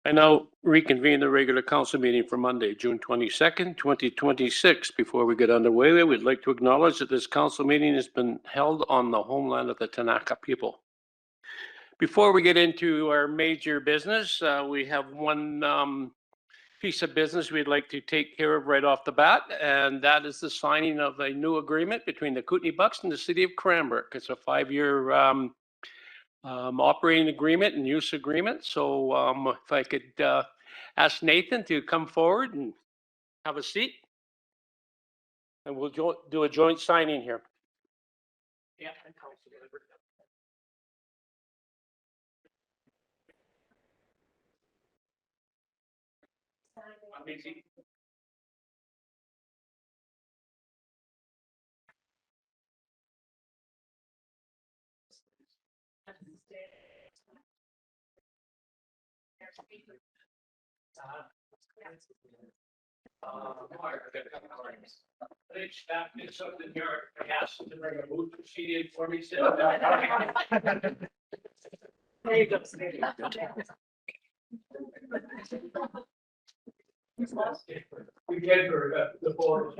I now reconvene the regular council meeting for Monday, June 22nd, 2026. Before we get underway, we'd like to acknowledge that this council meeting has been held on the homeland of the Tanaka people. Before we get into our major business, we have one piece of business we'd like to take care of right off the bat, and that is the signing of a new agreement between the Kootenay Bucks and the City of Cranbrook. It's a 5-year operating agreement and use agreement. So if I could ask Nathan to come forward and have a seat, and we'll do a joint signing here. Yeah, and council. Amazing. Staff did something here. I asked them to bring a move proceeding for me. There you go. We get her the board.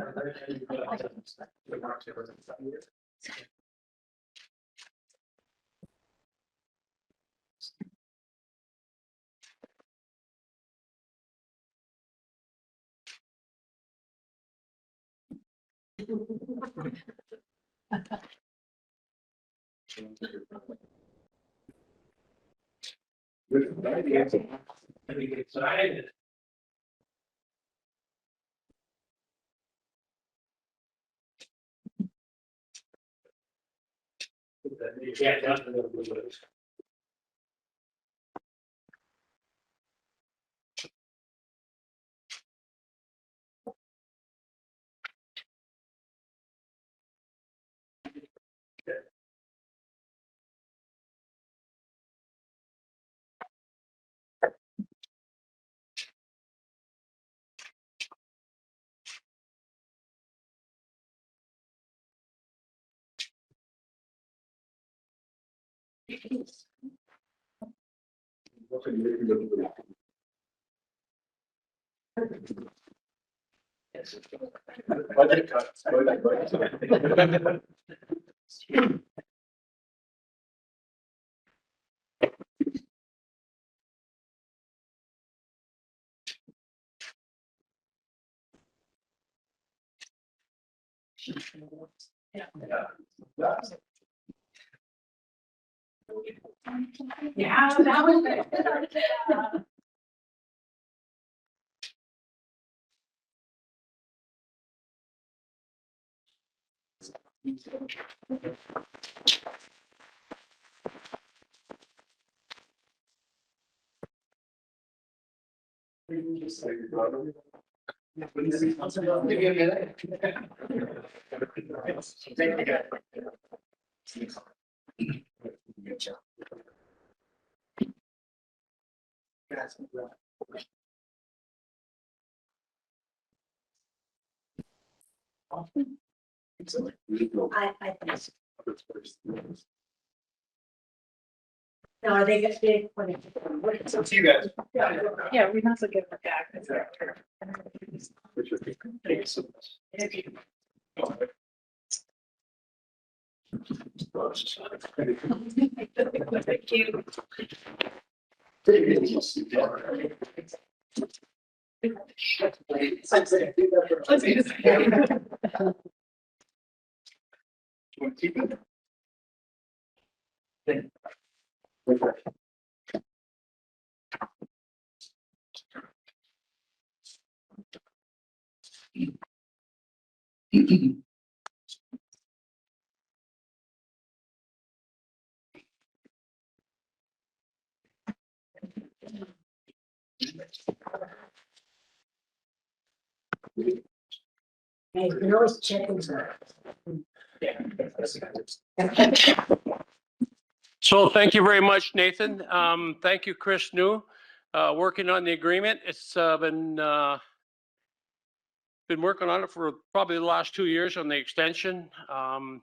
Excited. Yeah, budget cuts. Yeah, that was it. I think so. No, are they just being funny? It's up to you guys. Yeah, we have to get it back. Thank you so much. Thank you. Keep it. Hey, you can always check into So thank you very much, Nathan. Thank you, Chris New, working on the agreement. It's been working on it for probably the last 2 years on the extension. I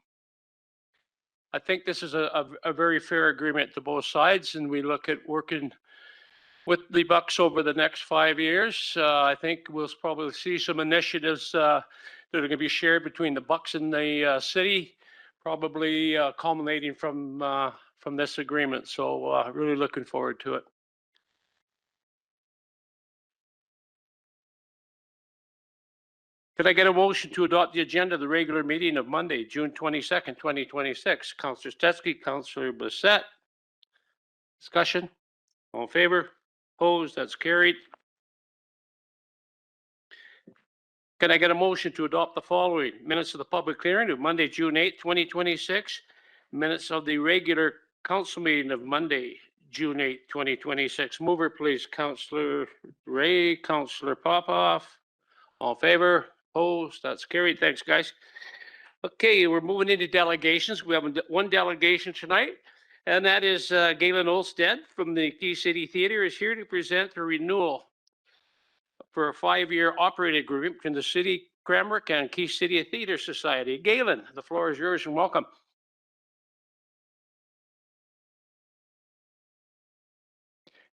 think this is a very fair agreement to both sides, and we look at working with the Bucks over the next 5 years. I think we'll probably see some initiatives that are going to be shared between the Bucks and the city, probably culminating from this agreement. So really looking forward to it. Could I get a motion to adopt the agenda of the regular meeting of Monday, June 22nd, 2026? Councillor Stetsky, Councillor Bissett. Discussion? All in favor? Opposed? That's carried. Can I get a motion to adopt the following? Minutes of the public hearing of Monday, June 8th, 2026. Minutes of the regular council meeting of Monday, June 8th, 2026. Mover, please. Councillor Ray, Councillor Popoff. All in favor? Opposed? That's carried. Thanks, guys. Okay, we're moving into delegations. We have one delegation tonight, and that is Galen Olstead from the Key City Theatre is here to present the renewal for a 5-year operating agreement between the City Cranbrook and Key City Theatre Society. Galen, the floor is yours and welcome.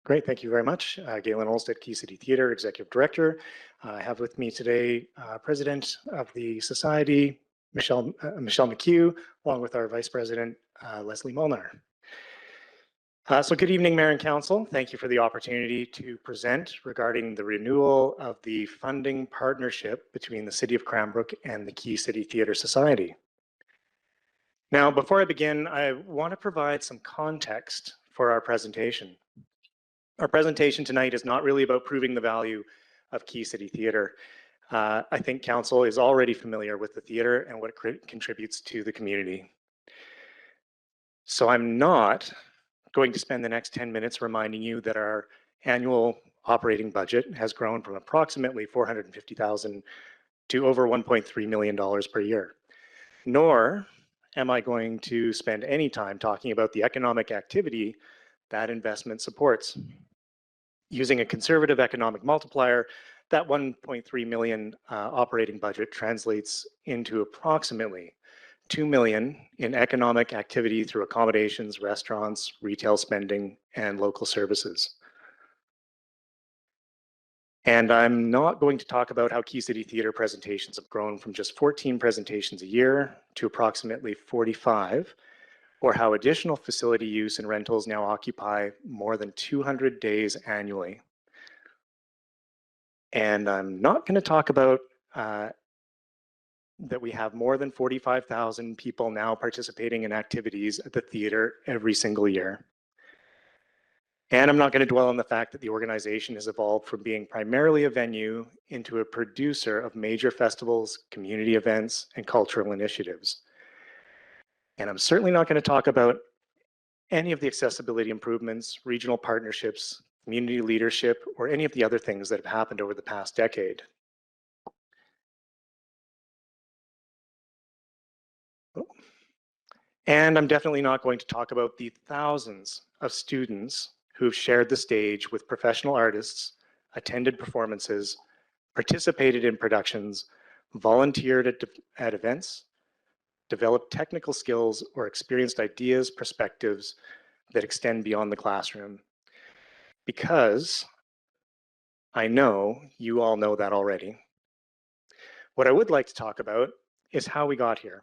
Great, thank you very much. Galen Olstead, Key City Theatre, Executive Director. I have with me today President of the Society, Michelle McHugh, along with our Vice President, Leslie Molnar. So good evening, Mayor and Council. Thank you for the opportunity to present regarding the renewal of the funding partnership between the City of Cranbrook and the Key City Theatre Society. Now, before I begin, I want to provide some context for our presentation. Our presentation tonight is not really about proving the value of Key City Theatre. I think Council is already familiar with the theatre and what it contributes to the community. So I'm not going to spend the next 10 minutes reminding you that our annual operating budget has grown from approximately $450,000 to over $1.3 million per year. Nor am I going to spend any time talking about the economic activity that investment supports. Using a conservative economic multiplier, that 1.3 million operating budget translates into approximately 2 million in economic activity through accommodations, restaurants, retail spending, and local services. And I'm not going to talk about how Key City Theatre presentations have grown from just 14 presentations a year to approximately 45, or how additional facility use and rentals now occupy more than 200 days annually. And I'm not going to talk about that we have more than 45,000 people now participating in activities at the theater every single year. And I'm not going to dwell on the fact that the organization has evolved from being primarily a venue into a producer of major festivals, community events, and cultural initiatives. And I'm certainly not going to talk about any of the accessibility improvements, regional partnerships, community leadership, or any of the other things that have happened over the past decade. And I'm definitely not going to talk about the thousands of students who've shared the stage with professional artists, attended performances, participated in productions, volunteered at events, developed technical skills, or experienced ideas, perspectives that extend beyond the classroom. Because I know you all know that already. What I would like to talk about is how we got here.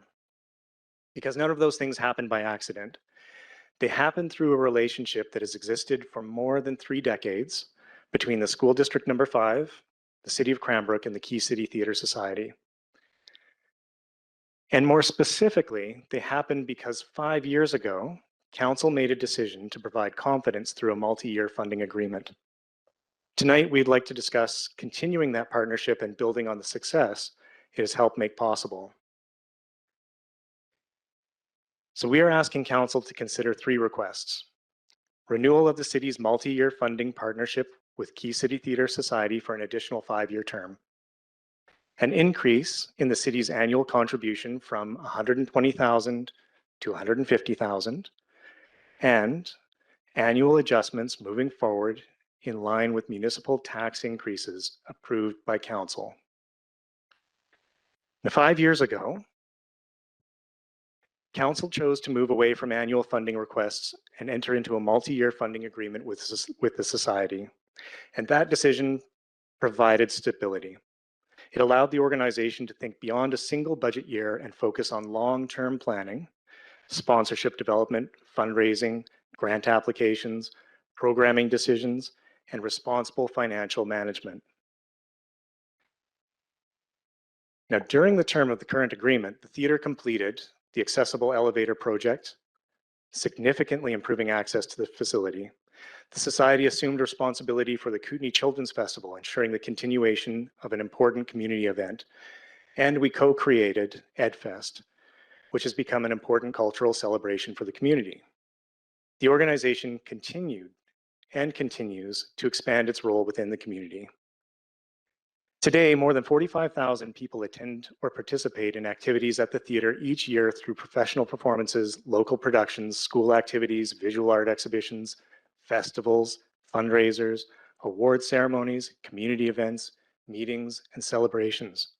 Because none of those things happened by accident. They happened through a relationship that has existed for more than 3 decades between the School District Number 5, the City of Cranbrook, and the Key City Theatre Society. And more specifically, they happened because 5 years ago, Council made a decision to provide confidence through a multi-year funding agreement. Tonight, we'd like to discuss continuing that partnership and building on the success it has helped make possible. So we are asking Council to consider 3 requests. Renewal of the city's multi-year funding partnership with Key City Theatre Society for an additional 5-year term. An increase in the city's annual contribution from $120,000 to $150,000, and annual adjustments moving forward in line with municipal tax increases approved by Council. Now, 5 years ago, Council chose to move away from annual funding requests and enter into a multi-year funding agreement with the Society. And that decision provided stability. It allowed the organization to think beyond a single budget year and focus on long-term planning, sponsorship development, fundraising, grant applications, programming decisions, and responsible financial management. Now, during the term of the current agreement, the theatre completed the accessible elevator project, significantly improving access to the facility. The Society assumed responsibility for the Kootenay Children's Festival, ensuring the continuation of an important community event. And we co-created EdFest, which has become an important cultural celebration for the community. The organization continued and continues to expand its role within the community. Today, more than 45,000 people attend or participate in activities at the theatre each year through professional performances, local productions, school activities, visual art exhibitions, festivals, fundraisers, award ceremonies, community events, meetings, and celebrations.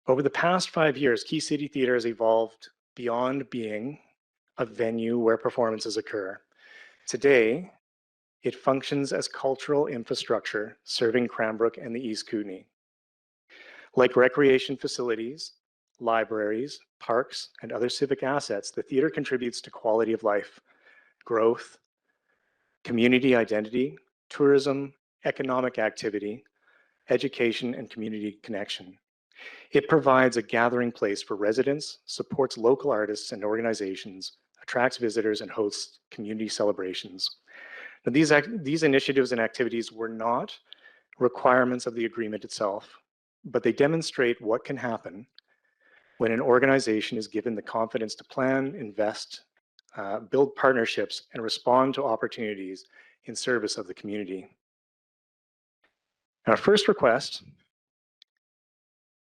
Over the past 5 years, Key City Theatre has evolved beyond being a venue where performances occur. Today, it functions as cultural infrastructure serving Cranbrook and the East Kootenay. Like recreation facilities, libraries, parks, and other civic assets, the theatre contributes to quality of life, growth, community identity, tourism, economic activity, education, and community connection. It provides a gathering place for residents, supports local artists and organizations, attracts visitors, and hosts community celebrations. Now, these initiatives and activities were not requirements of the agreement itself, but they demonstrate what can happen when an organization is given the confidence to plan, invest, build partnerships, and respond to opportunities in service of the community. Our first request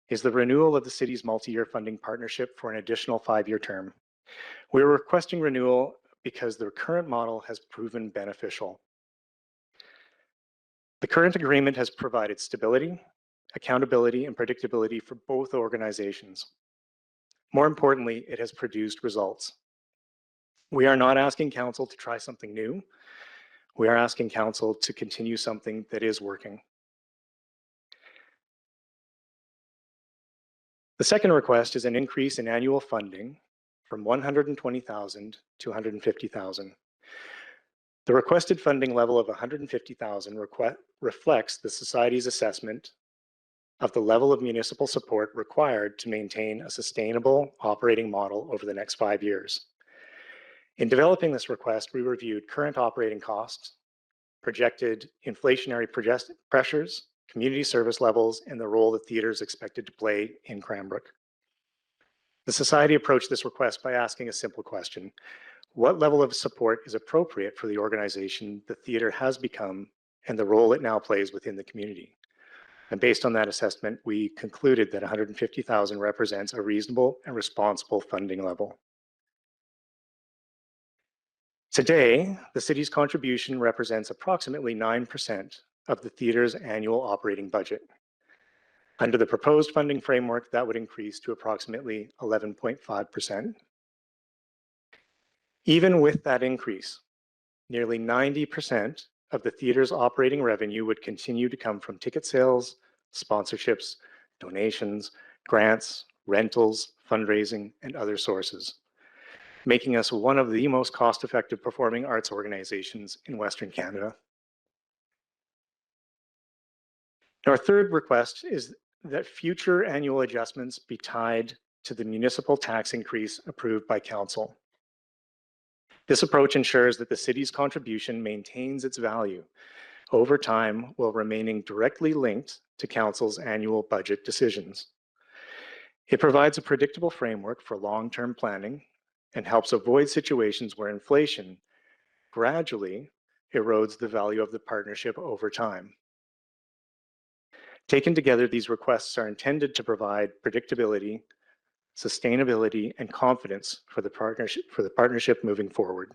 is the renewal of the city's multi-year funding partnership for an additional 5-year term. We're requesting renewal because the current model has proven beneficial. The current agreement has provided stability, accountability, and predictability for both organizations. More importantly, it has produced results. We are not asking council to try something new. We are asking council to continue something that is working. The second request is an increase in annual funding from $120,000 to $150,000. The requested funding level of $150,000 reflects the Society's assessment of the level of municipal support required to maintain a sustainable operating model over the next 5 years. In developing this request, we reviewed current operating costs, projected inflationary pressures, community service levels, and the role that theatre is expected to play in Cranbrook. The Society approached this request by asking a simple question: what level of support is appropriate for the organization the theatre has become and the role it now plays within the community? And based on that assessment, we concluded that $150,000 represents a reasonable and responsible funding level. Today, the city's contribution represents approximately 9% of the theatre's annual operating budget. Under the proposed funding framework, that would increase to approximately 11.5%. Even with that increase, nearly 90% of the theatre's operating revenue would continue to come from ticket sales, sponsorships, donations, grants, rentals, fundraising, and other sources, making us one of the most cost-effective performing arts organizations in Western Canada. Our third request is that future annual adjustments be tied to the municipal tax increase approved by council. This approach ensures that the city's contribution maintains its value over time while remaining directly linked to council's annual budget decisions. It provides a predictable framework for long-term planning and helps avoid situations where inflation gradually erodes the value of the partnership over time. Taken together, these requests are intended to provide predictability, sustainability, and confidence for the partnership moving forward.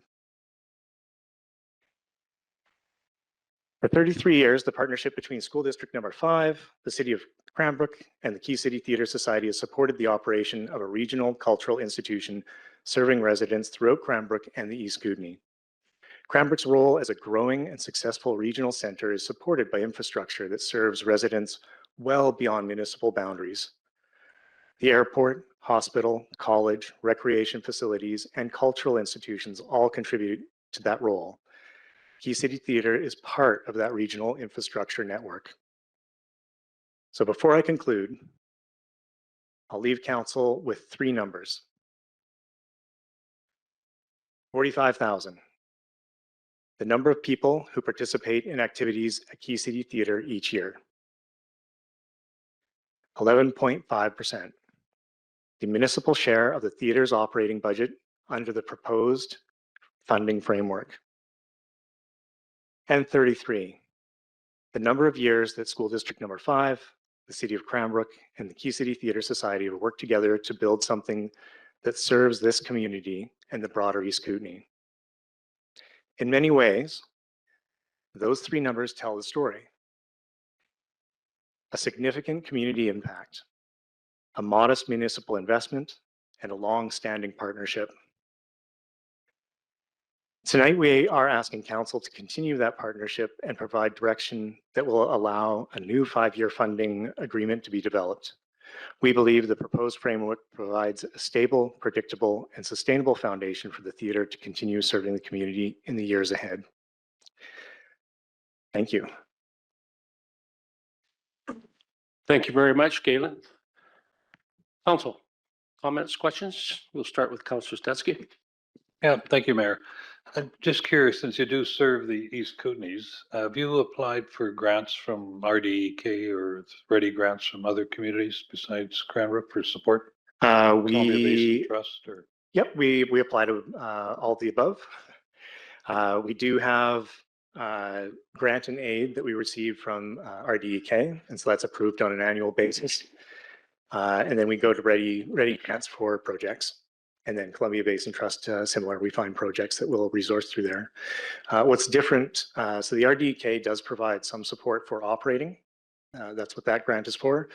For 33 years, the partnership between School District Number 5, the City of Cranbrook, and the Key City Theatre Society has supported the operation of a regional cultural institution serving residents throughout Cranbrook and the East Kootenay. Cranbrook's role as a growing and successful regional center is supported by infrastructure that serves residents well beyond municipal boundaries. The airport, hospital, college, recreation facilities, and cultural institutions all contribute to that role. Key City Theatre is part of that regional infrastructure network. So before I conclude, I'll leave council with three numbers. 45,000, the number of people who participate in activities at Key City Theatre each year. 11.5%, the municipal share of the theatre's operating budget under the proposed funding framework. And 33, the number of years that School District Number 5, the City of Cranbrook, and the Key City Theatre Society have worked together to build something that serves this community and the broader East Kootenay. In many ways, those three numbers tell the story. A significant community impact, a modest municipal investment, and a long-standing partnership. Tonight, we are asking council to continue that partnership and provide direction that will allow a new 5-year funding agreement to be developed. We believe the proposed framework provides a stable, predictable, and sustainable foundation for the theater to continue serving the community in the years ahead. Thank you. Thank you very much, Galen. Council, comments, questions? We'll start with Councillor Stetsky. Yeah, thank you, Mayor. I'm just curious, since you do serve the East Kootenays, have you applied for grants from RDEK or ready grants from other communities besides Cranbrook for support? Columbia Basin Trust or? Yep, we apply to all of the above. We do have grant and aid that we receive from RDEK, and so that's approved on an annual basis. And then we go to ready grants for projects. And then Columbia Basin Trust, similar, we find projects that will resource through there. What's different, so the RDEK does provide some support for operating. That's what that grant is for.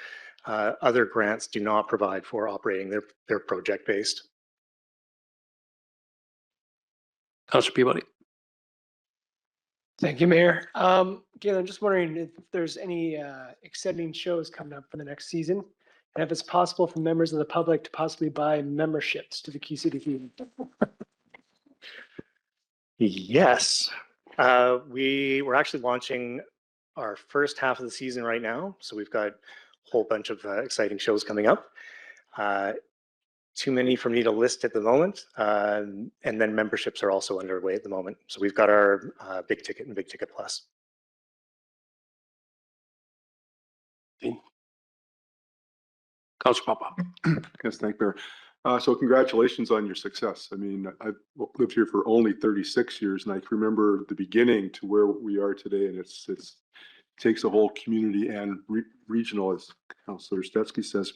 Other grants do not provide for operating, they're project-based. Councillor Peabody. Thank you, Mayor. Galen, I'm just wondering if there's any exciting shows coming up for the next season, and if it's possible for members of the public to possibly buy memberships to the Key City Theatre. Yes, we're actually launching our first half of the season right now, so we've got a whole bunch of exciting shows coming up. Too many for me to list at the moment, and then memberships are also underway at the moment. So we've got our Big Ticket and Big Ticket Plus. Councillor Papa. Yes, thank you, Mayor. So congratulations on your success. I mean, I've lived here for only 36 years, and I can remember the beginning to where we are today, and it takes a whole community and regional, as Councillor Stetsky says.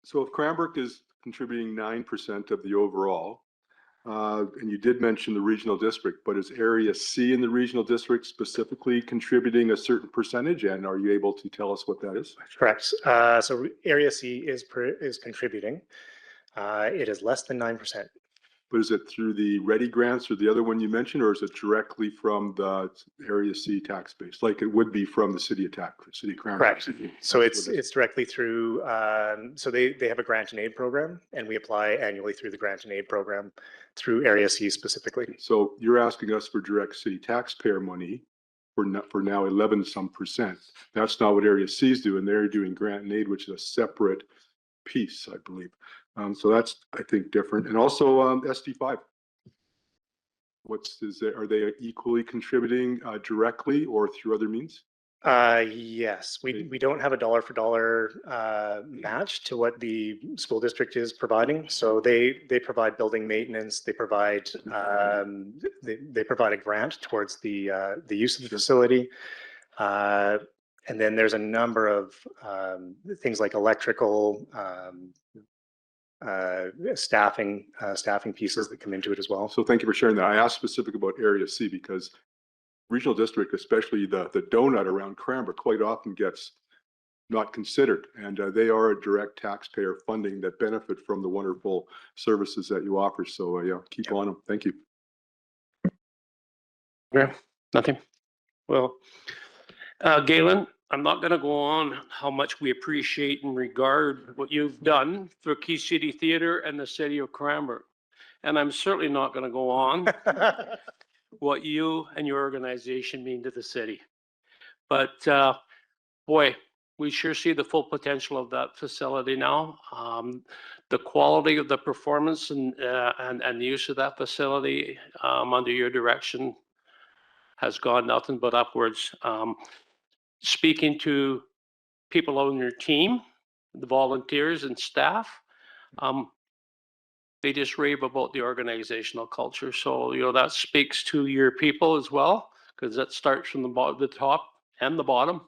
So if Cranbrook is contributing 9% of the overall, and you did mention the regional district, but is Area C in the regional district specifically contributing a certain percentage? And are you able to tell us what that is? Correct. So Area C is contributing. It is less than 9%. But is it through the ready grants or the other one you mentioned, or is it directly from the Area C tax base, like it would be from the City of Cranbrook? Correct. So it's directly through. So they have a grant and aid program, and we apply annually through the grant and aid program through Area C specifically. So you're asking us for direct city taxpayer money for now 11% That's not what Area C is doing. They're doing grant and aid, which is a separate piece, I believe. So that's, I think, different. And also SD5. Are they equally contributing directly or through other means? Yes, we don't have a dollar for dollar match to what the school district is providing. So they provide building maintenance. They provide they provide a grant towards the use of the facility. And then there's a number of things like electrical, staffing pieces that come into it as well. So thank you for sharing that. I asked specific about Area C because regional district, especially the donut around Cranbrook, quite often gets not considered. And they are a direct taxpayer funding that benefit from the wonderful services that you offer. So yeah, keep on them. Thank you. Yeah, nothing. Well, Galen, I'm not going to go on how much we appreciate and regard what you've done for Key City Theatre and the city of Cranbrook. And I'm certainly not going to go on what you and your organization mean to the city. But boy, we sure see the full potential of that facility now. The quality of the performance and the use of that facility under your direction has gone nothing but upwards. Speaking to people on your team, the volunteers and staff, they just rave about the organizational culture. So, that speaks to your people as well, because that starts from the top and the bottom,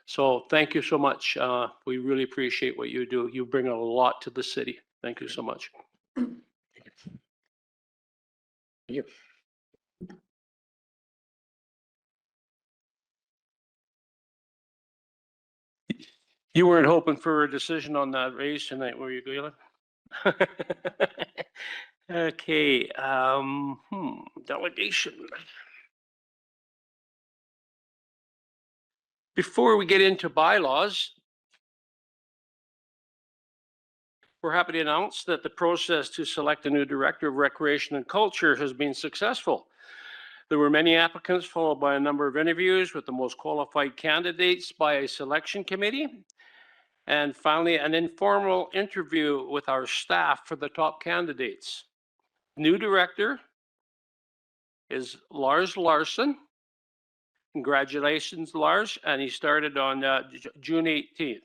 So thank you so much. We really appreciate what you do. You bring a lot to the city. Thank you so much. Thank you. You weren't hoping for a decision on that raise tonight, were you, Galen? Okay, delegation. Before we get into bylaws, we're happy to announce that the process to select a new director of recreation and culture has been successful. There were many applicants, followed by a number of interviews with the most qualified candidates by a selection committee. And finally, an informal interview with our staff for the top candidates. New director is Lars Larson. Congratulations, Lars. And he started on June 18th.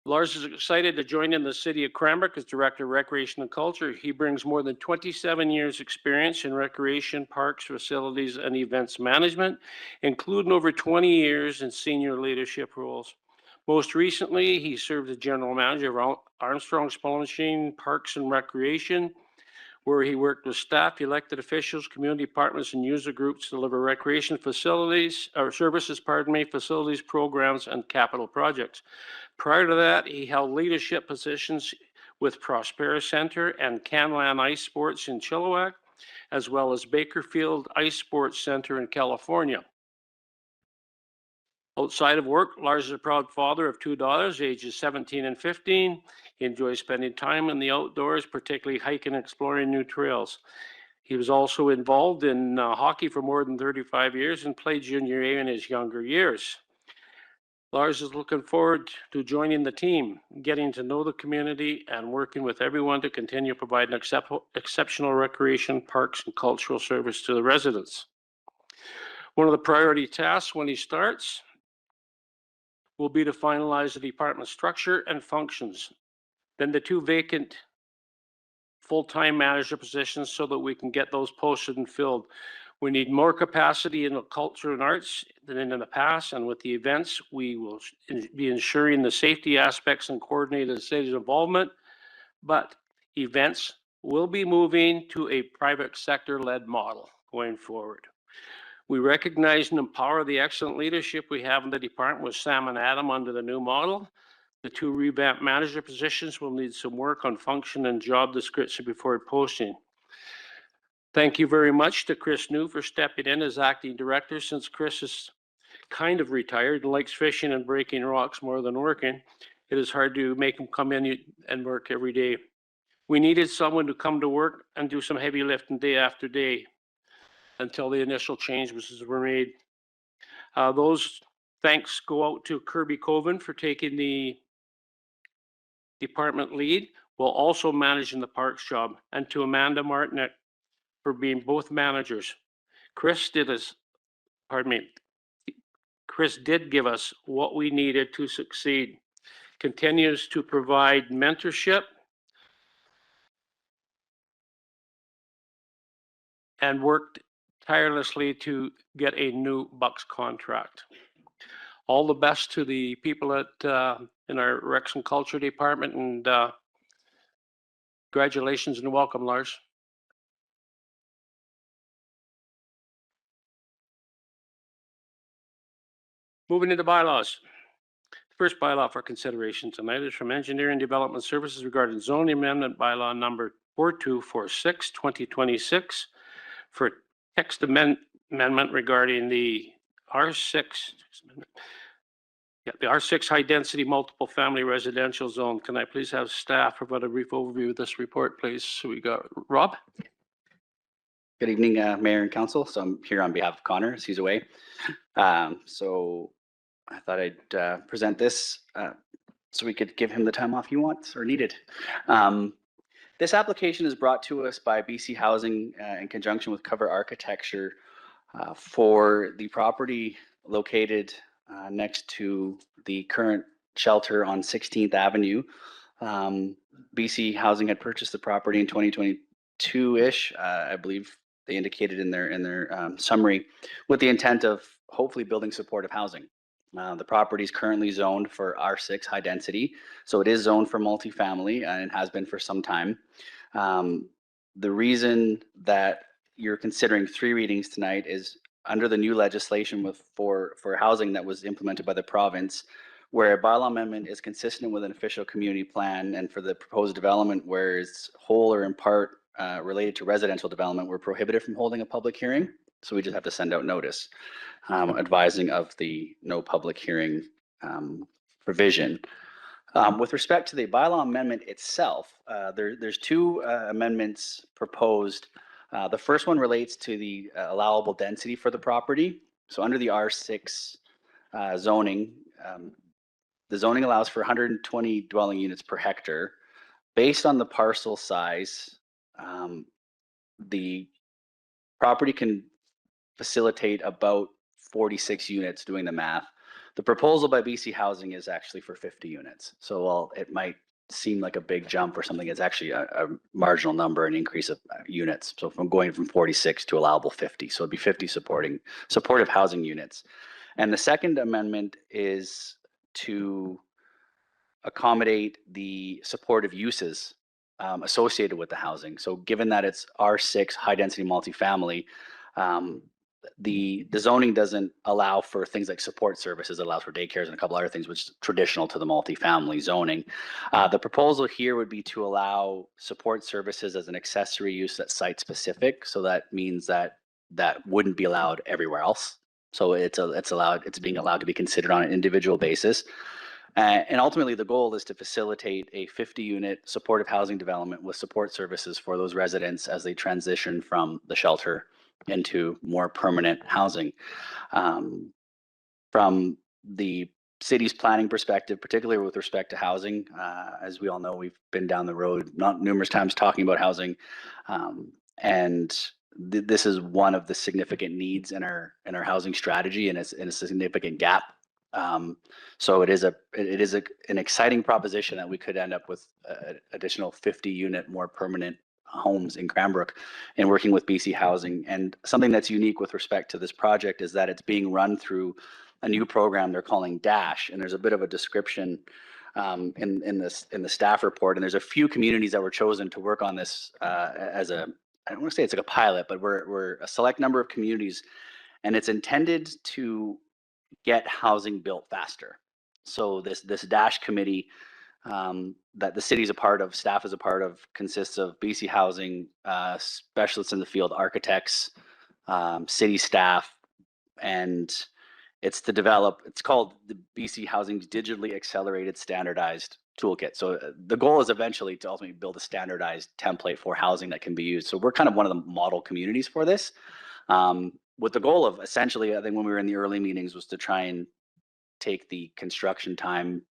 Lars is excited to join in the city of Cranbrook as Director of Recreation and Culture. He brings more than 27 years experience in recreation, parks, facilities, and events management, including over 20 years in senior leadership roles. Most recently, he served as General Manager of Armstrong Spalding Parks and Recreation, where he worked with staff, elected officials, community partners, and user groups to deliver recreation facilities, or services, facilities, programs, and capital projects. Prior to that, he held leadership positions with Prospera Center and Canlan Ice Sports in Chilliwack, as well as Bakerfield Ice Sports Center in California. Outside of work, Lars is a proud father of two daughters, ages 17 and 15. He enjoys spending time in the outdoors, particularly hiking and exploring new trails. He was also involved in hockey for more than 35 years and played junior A in his younger years. Lars is looking forward to joining the team, getting to know the community, and working with everyone to continue providing exceptional recreation, parks, and cultural service to the residents. One of the priority tasks when he starts will be to finalize the department structure and functions, then the two vacant full-time manager positions so that we can get those posted and filled. We need more capacity in the culture and arts than in the past, and with the events, we will be ensuring the safety aspects and coordinated city's involvement, but events will be moving to a private sector-led model going forward. We recognize and empower the excellent leadership we have in the department with Sam and Adam under the new model. The two revamped manager positions will need some work on function and job description before posting. Thank you very much to Chris New for stepping in as acting director, since Chris is kind of retired and likes fishing and breaking rocks more than working. It is hard to make him come in and work every day. We needed someone to come to work and do some heavy lifting day after day until the initial changes were made. Those thanks go out to Kirby Coven for taking the department lead while also managing the parks job, and to Amanda Martinek for being both managers. Chris did give us what we needed to succeed. Continues to provide mentorship and worked tirelessly to get a new Bucks contract. All the best to the people at in our Recs and Culture department, and congratulations and welcome, Lars. Moving into bylaws. First bylaw for consideration tonight is from Engineering Development Services regarding zoning amendment bylaw number 4246, 2026 for text amendment regarding the R6, the R6 high density multiple family residential zone. Can I please have staff provide a brief overview of this report, please? So we got Rob. Good evening, Mayor and Council. So I'm here on behalf of Connor as he's away. So I thought I'd present this so we could give him the time off he wants or needed. This application is brought to us by BC Housing in conjunction with Cover Architecture for the property located next to the current shelter on 16th Avenue. BC Housing had purchased the property in 2022-ish, I believe they indicated in their summary, with the intent of hopefully building supportive housing. The property is currently zoned for R6 high density, so it is zoned for multifamily and it has been for some time. The reason that you're considering 3 readings tonight is under the new legislation for housing that was implemented by the province, where a bylaw amendment is consistent with an official community plan, and for the proposed development where it's whole or in part related to residential development, we're prohibited from holding a public hearing. So we just have to send out notice advising of the no public hearing provision. With respect to the bylaw amendment itself, there's 2 amendments proposed. The first one relates to the allowable density for the property. So under the R6 zoning, the zoning allows for 120 dwelling units per hectare. Based on the parcel size, the property can facilitate about 46 units doing the math. The proposal by BC Housing is actually for 50 units. So while it might seem like a big jump or something, it's actually a marginal number, an increase of units. So from going from 46 to allowable 50. So it'd be 50 supportive housing units. And the second amendment is to accommodate the supportive uses associated with the housing. So given that it's R6 high density multifamily, the zoning doesn't allow for things like support services. It allows for daycares and a couple other things, which is traditional to the multifamily zoning. The proposal here would be to allow support services as an accessory use that's site specific. So that means that wouldn't be allowed everywhere else. So it's being allowed to be considered on an individual basis. And ultimately, the goal is to facilitate a 50-unit supportive housing development with support services for those residents as they transition from the shelter into more permanent housing. From the city's planning perspective, particularly with respect to housing, as we all know, we've been down the road not numerous times talking about housing, and this is one of the significant needs in our housing strategy, and it's in a significant gap. So it is an exciting proposition that we could end up with additional 50-unit more permanent homes in Cranbrook and working with BC Housing. And something that's unique with respect to this project is that it's being run through a new program they're calling DASH. And there's a bit of a description in the staff report. And there's a few communities that were chosen to work on this as I don't want to say it's like a pilot, but we're a select number of communities, and it's intended to get housing built faster. So this DASH committee that the city's a part of, staff is a part of, consists of BC Housing, specialists in the field, architects, city staff, and it's called the BC Housing Digitally Accelerated Standardized Toolkit. So the goal is eventually to ultimately build a standardized template for housing that can be used. So we're kind of one of the model communities for this, with the goal of essentially, I think when we were in the early meetings, was to try and take the construction time,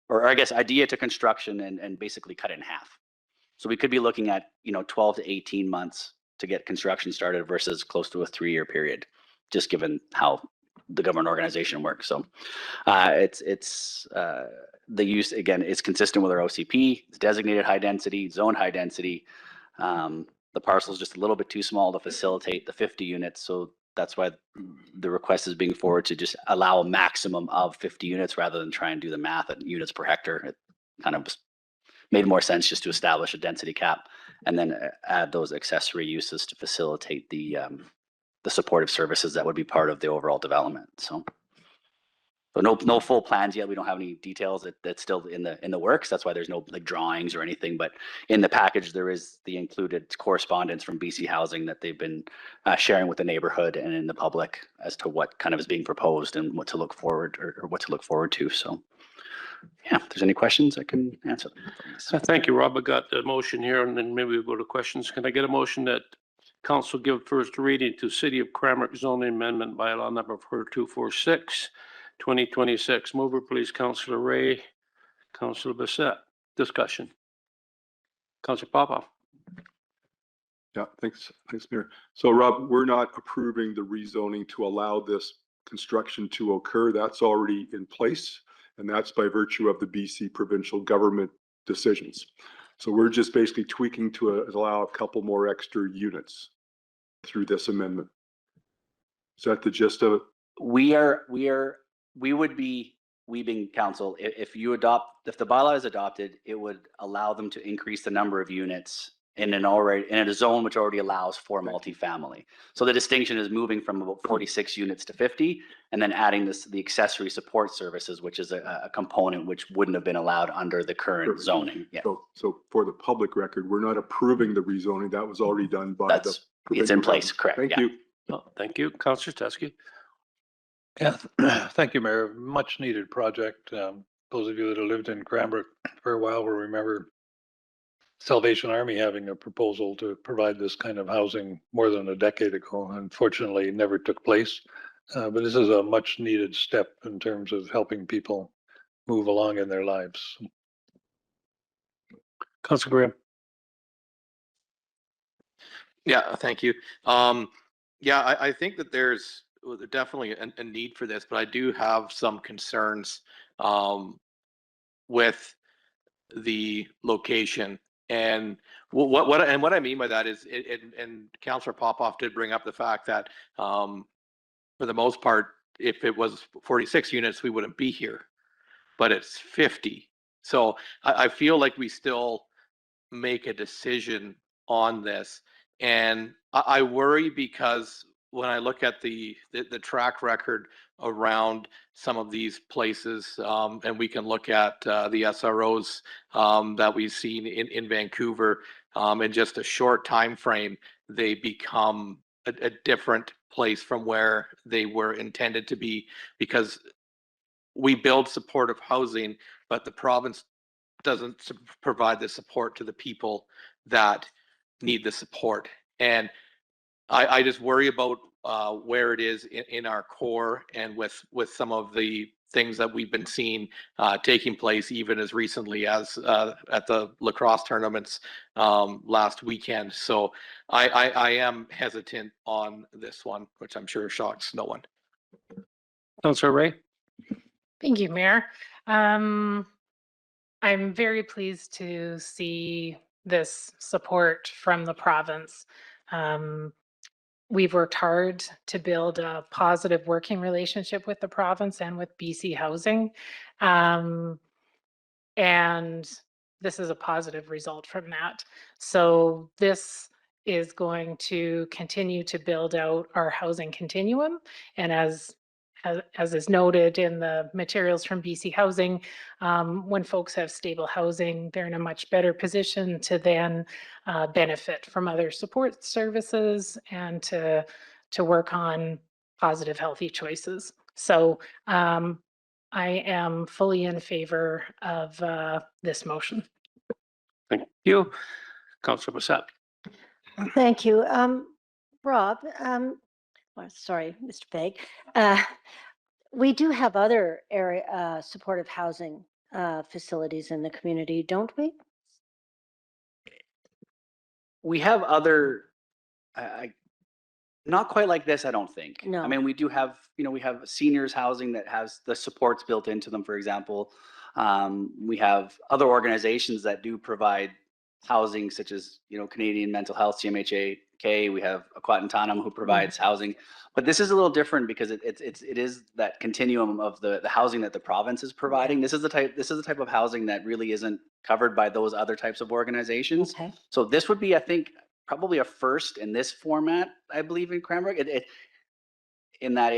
or I guess idea to construction, and basically cut it in half. So we could be looking at 12 to 18 months to get construction started versus close to a 3-year period, just given how the government organization works. So it's the use, again, is consistent with our OCP. It's designated high density, zone high density. The parcel is just a little bit too small to facilitate the 50 units. So that's why the request is being forwarded to just allow a maximum of 50 units rather than try and do the math at units per hectare. It kind of made more sense just to establish a density cap and then add those accessory uses to facilitate the supportive services that would be part of the overall development. So So no full plans yet. We don't have any details. That's still in the works. That's why there's no like drawings or anything. But in the package, there is the included correspondence from BC Housing that they've been sharing with the neighborhood and in the public as to what kind of is being proposed and what to look forward or what to look forward to. So, yeah, if there's any questions, I can answer them. Thank you, Rob. I got the motion here, and then maybe we'll go to questions. Can I get a motion that council give first reading to City of Cranbrook zoning amendment bylaw number 4246, 2026? Mover, please, Councillor Ray. Councillor Bissett. Discussion. Councillor Popoff. Yeah, thanks, Mayor. So Rob, we're not approving the rezoning to allow this construction to occur. That's already in place, and that's by virtue of the BC provincial government decisions. So we're just basically tweaking to allow a couple more extra units through this amendment. Is that the gist of it? We would be, we being council, if the bylaw is adopted, it would allow them to increase the number of units in a zone which already allows for multifamily. So the distinction is moving from about 46 units to 50, and then adding the accessory support services, which is a component which wouldn't have been allowed under the current zoning. Yeah, So for the public record, we're not approving the rezoning. That was already done by the. it's in place, correct? Thank yeah. you. Oh, thank you. Councillor Teske. Yeah, thank you, Mayor. Much needed project. Those of you that have lived in Cranbrook for a while will remember Salvation Army having a proposal to provide this kind of housing more than a decade ago. Unfortunately, it never took place. But this is a much needed step in terms of helping people move along in their lives. Councillor Graham. Yeah, thank you. Yeah, I think that there's definitely a need for this, but I do have some concerns with the location. And what I mean by that is, and Councillor Popoff did bring up the fact that for the most part, if it was 46 units, we wouldn't be here, but it's 50. So I feel like we still make a decision on this. And I worry because when I look at the track record around some of these places, and we can look at the SROs that we've seen in Vancouver, in just a short time frame, they become a different place from where they were intended to be, because we build supportive housing, but the province doesn't provide the support to the people that need the support. And I just worry about where it is in our core, and with some of the things that we've been seeing taking place even as recently as at the lacrosse tournaments last weekend. So I am hesitant on this one, which I'm sure shocks no one. Councillor Ray. Thank you, Mayor. I'm very pleased to see this support from the province. We've worked hard to build a positive working relationship with the province and with BC Housing. And this is a positive result from that. So this is going to continue to build out our housing continuum. And as is noted in the materials from BC Housing, when folks have stable housing, they're in a much better position to then benefit from other support services and to work on positive, healthy choices. So I am fully in favor of this motion. Thank you. Councillor Bissett. Thank you. Rob, sorry, Mr. Fagg. We do have other area supportive housing facilities in the community, don't we? We have other, not quite like this, I don't think. No. I mean, we do have, we have seniors housing that has the supports built into them, for example. We have other organizations that do provide housing, such as, Canadian Mental Health, CMHA. We have Aquatantanum who provides housing, but this is a little different because it is that continuum of the housing that the province is providing. This is the type of housing that really isn't covered by those other types of organizations. Okay. So this would be, I think, probably a first in this format, I believe, in Cranbrook. in that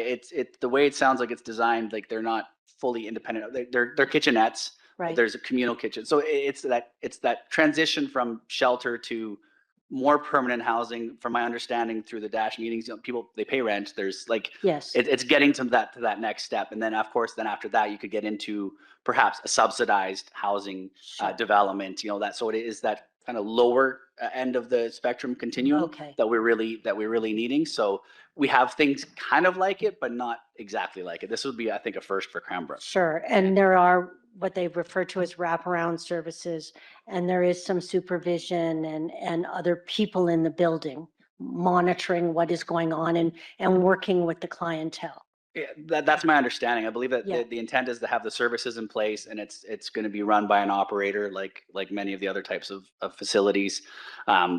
the way it sounds like it's designed, like they're not fully independent. They're kitchenettes. Right. There's a communal kitchen. So it's that transition from shelter to more permanent housing. From my understanding through the DASH meetings, people, they pay rent. There's like, Yes. it's getting to that next step. And then of course, then after that, you could get into perhaps a subsidized housing development, that, so it is that kind of lower end of the spectrum continuum Okay. that we're really needing. So we have things kind of like it, but not exactly like it. This would be, I think, a first for Cranbrook. Sure. And there are what they refer to as wraparound services, and there is some supervision and other people in the building monitoring what is going on and working with the clientele. Yeah, that's my understanding. I believe that Yeah. the intent is to have the services in place, and it's going to be run by an operator like many of the other types of facilities.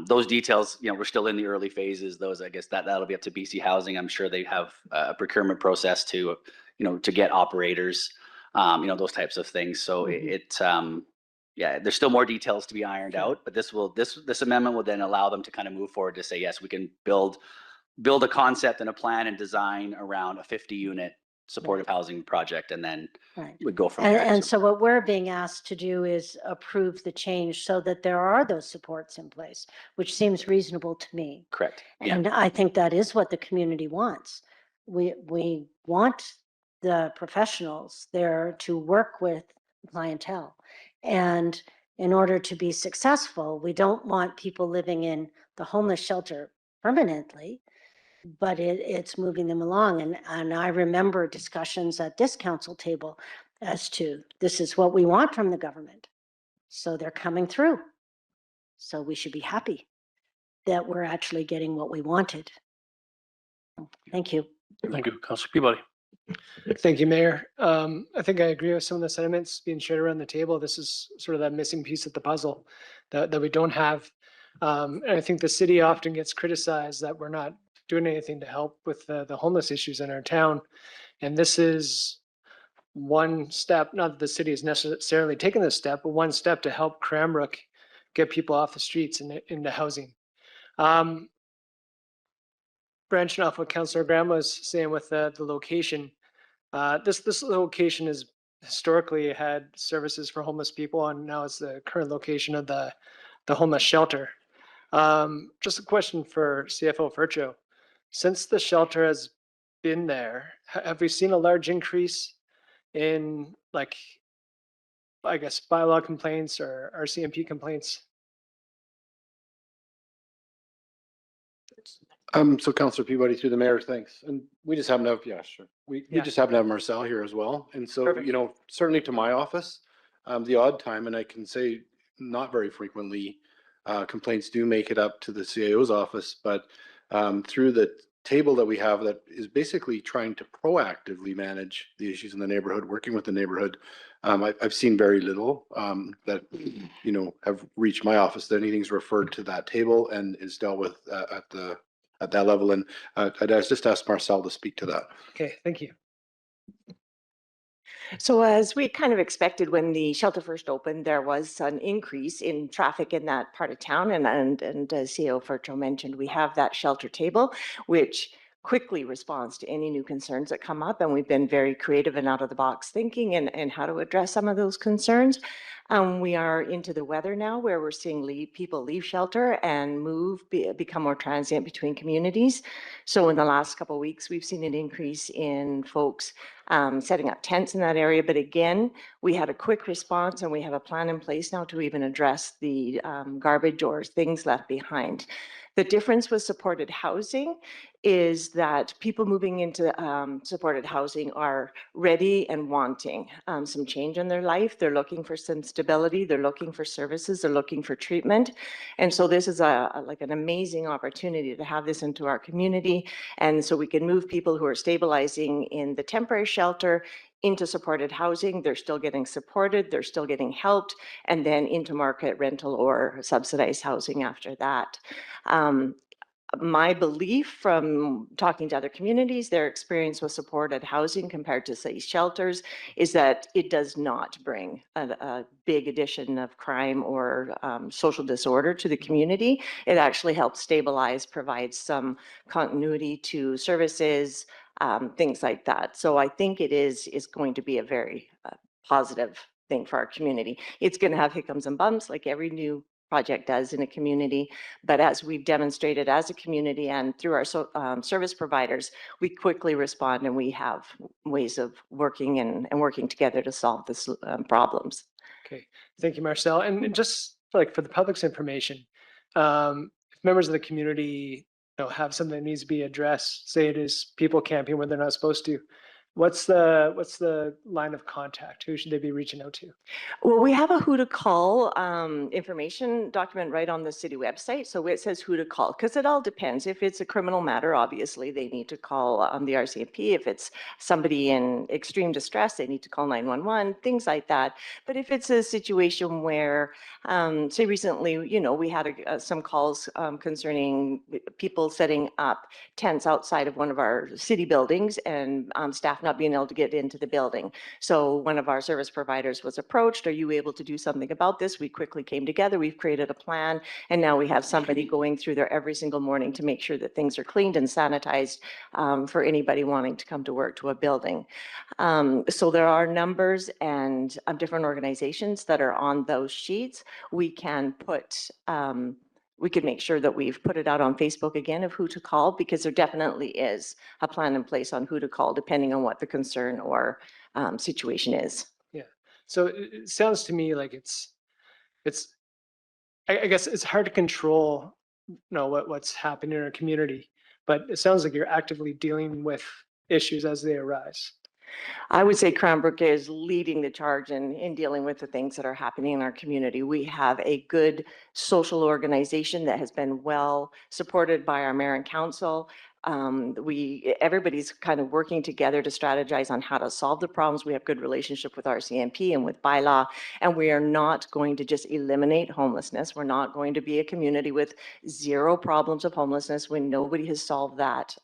Those details, we're still in the early phases. Those, I guess that'll be up to BC Housing. I'm sure they have a procurement process to get operators, those types of things. So there's still more details to be ironed out, but this amendment will then allow them to kind of move forward to say, yes, we can build a concept and a plan and design around a 50-unit supportive housing project, and then Right. we go from there. And so what we're being asked to do is approve the change so that there are those supports in place, which seems reasonable to me. Correct. Yeah. And I think that is what the community wants. We want the professionals there to work with clientele. And in order to be successful, we don't want people living in the homeless shelter permanently, but it's moving them along. And I remember discussions at this council table as to this is what we want from the government. So they're coming through. So we should be happy that we're actually getting what we wanted. Thank you. Thank you, Councilor Peabody. Thank you, Mayor. I think I agree with some of the sentiments being shared around the table. This is sort of that missing piece of the puzzle that we don't have. And I think the city often gets criticized that we're not doing anything to help with the homeless issues in our town. And this is one step, not that the city has necessarily taken this step, but one step to help Cranbrook get people off the streets and into housing. Branching off what Councillor Graham was saying with the location, this location has historically had services for homeless people, and now it's the current location of the homeless shelter. Just a question for CFO Fercho. Since the shelter has been there, have we seen a large increase in, like, I guess, bylaw complaints or RCMP complaints? So Councillor Peabody, through the mayor, thanks. And we just happen to have, yeah, sure. We just happen to have Marcel here as well. And so, Perfect. Certainly to my office, the odd time, and I can say not very frequently, complaints do make it up to the CIO's office, but through the table that we have that is basically trying to proactively manage the issues in the neighborhood, working with the neighborhood, I've seen very little that, have reached my office. That anything's referred to that table and is dealt with at that level. And I'd just ask Marcel to speak to that. Okay, thank you. So as we kind of expected when the shelter first opened, there was an increase in traffic in that part of town. And as CEO Fercho mentioned, we have that shelter table, which quickly responds to any new concerns that come up. And we've been very creative and out of the box thinking and how to address some of those concerns. We are into the weather now where we're seeing people leave shelter and become more transient between communities. So in the last couple of weeks, we've seen an increase in folks setting up tents in that area. But again, we had a quick response and we have a plan in place now to even address the garbage or things left behind. The difference with supported housing is that people moving into supported housing are ready and wanting some change in their life. They're looking for some stability. They're looking for services. They're looking for treatment. And so this is like an amazing opportunity to have this into our community. And so we can move people who are stabilizing in the temporary shelter into supported housing. They're still getting supported. They're still getting helped, and then into market rental or subsidized housing after that. My belief from talking to other communities, their experience with supported housing compared to, say, shelters, is that it does not bring a big addition of crime or social disorder to the community. It actually helps stabilize, provides some continuity to services, things like that. So I think it is going to be a very positive thing for our community. It's going to have hiccups and bumps like every new project does in a community. But as we've demonstrated as a community and through our service providers, we quickly respond and we have ways of working and working together to solve this problems. Okay, thank you, Marcel. And just like for the public's information, if members of the community have something that needs to be addressed, say it is people camping when they're not supposed to, what's the line of contact? Who should they be reaching out to? Well, we have a who to call information document right on the city website. So it says who to call because it all depends. If it's a criminal matter, obviously they need to call the RCMP. If it's somebody in extreme distress, they need to call 911, things like that. But if it's a situation where, say recently, we had some calls concerning people setting up tents outside of one of our city buildings and staff not being able to get into the building. So one of our service providers was approached, are you able to do something about this? We quickly came together, we've created a plan, and now we have somebody going through there every single morning to make sure that things are cleaned and sanitized for anybody wanting to come to work to a building. So there are numbers and different organizations that are on those sheets. We can put we could make sure that we've put it out on Facebook again of who to call, because there definitely is a plan in place on who to call depending on what the concern or situation is. Yeah. So it sounds to me like I guess it's hard to control, what's happening in our community, but it sounds like you're actively dealing with issues as they arise. I would say Cranbrook is leading the charge in dealing with the things that are happening in our community. We have a good social organization that has been well supported by our mayor and council. Everybody's kind of working together to strategize on how to solve the problems. We have good relationship with RCMP and with bylaw, and we are not going to just eliminate homelessness. We're not going to be a community with zero problems of homelessness when nobody has solved that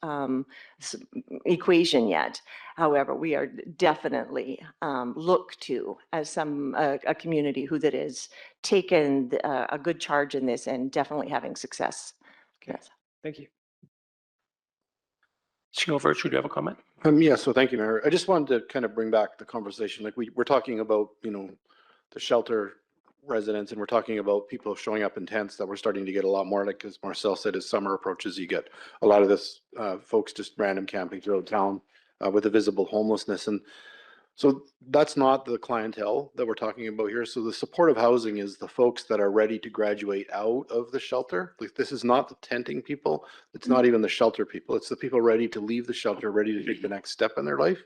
equation yet. However, we are definitely looked to as a community who that is taken a good charge in this and definitely having success. Okay, yes. Thank you. Singlefer, should you have a comment? Yeah, so thank you, Mayor. I just wanted to kind of bring back the conversation. Like we're talking about, the shelter residents, and we're talking about people showing up in tents that we're starting to get a lot more, like as Marcel said, as summer approaches, you get a lot of this folks just random camping throughout town with the visible homelessness. And so that's not the clientele that we're talking about here. So the supportive housing is the folks that are ready to graduate out of the shelter. Like this is not the tenting people. It's not even the shelter people. It's the people ready to leave the shelter, ready to take the next step in their life.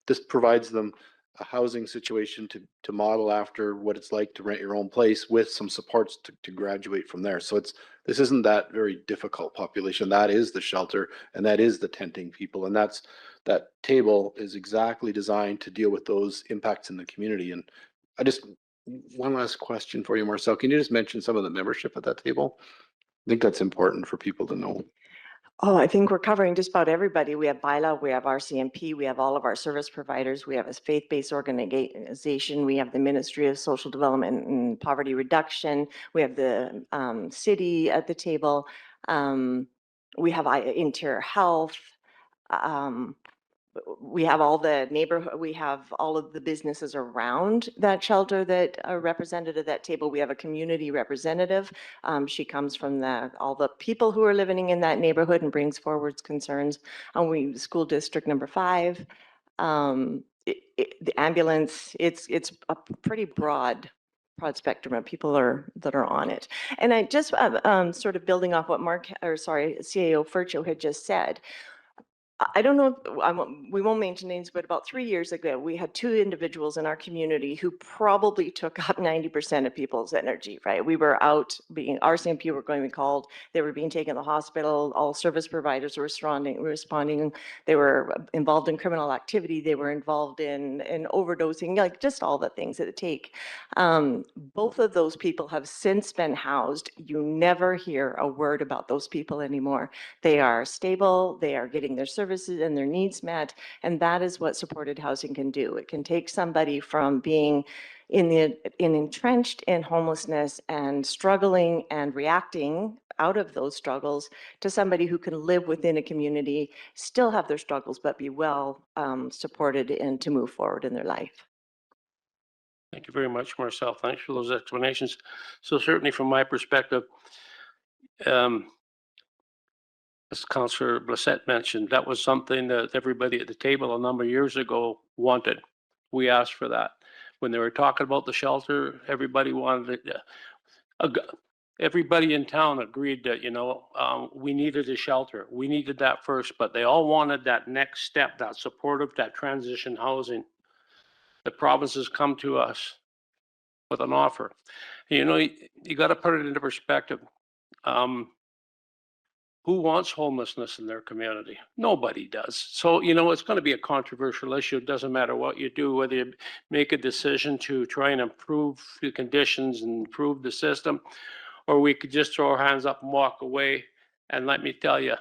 This provides them a housing situation to model after what it's like to rent your own place with some supports to graduate from there. So this isn't that very difficult population. That is the shelter and that is the tenting people. And that table is exactly designed to deal with those impacts in the community. And one last question for you, Marcel. Can you just mention some of the membership at that table? I think that's important for people to know. Oh, I think we're covering just about everybody. We have bylaw, we have RCMP, we have all of our service providers, we have a faith-based organization, we have the Ministry of Social Development and Poverty Reduction, we have the city at the table, we have interior health, we have all the neighborhood, we have all of the businesses around that shelter that are represented at that table. We have a community representative. She comes from all the people who are living in that neighborhood and brings forward concerns. School district number 5, the ambulance, it's a pretty broad spectrum of people that are on it. And I just sort of building off what CAO Furcho had just said. I don't know, we won't mention names, but about 3 years ago, we had 2 individuals in our community who probably took up 90% of people's energy, right? We were out RCMP were going to be called, they were being taken to the hospital, all service providers were responding. They were involved in criminal activity, they were involved in overdosing, like just all the things that it take. Both of those people have since been housed. You never hear a word about those people anymore. They are stable, they are getting their services and their needs met, and that is what supported housing can do. It can take somebody from being entrenched in homelessness and struggling and reacting out of those struggles to somebody who can live within a community, still have their struggles, but be well supported and to move forward in their life. Thank you very much, Marcel. Thanks for those explanations. So certainly from my perspective, as Councillor Blissett mentioned, that was something that everybody at the table a number of years ago wanted. We asked for that. When they were talking about the shelter, everybody wanted it. Everybody in town agreed that, you know, we needed a shelter. We needed that first, but they all wanted that next step, that supportive, that transition housing. The province has come to us with an offer. You know, you got to put it into perspective. Who wants homelessness in their community? Nobody does. So, you know, it's going to be a controversial issue. It doesn't matter what you do, whether you make a decision to try and improve the conditions and improve the system, or we could just throw our hands up and walk away. And let me tell you,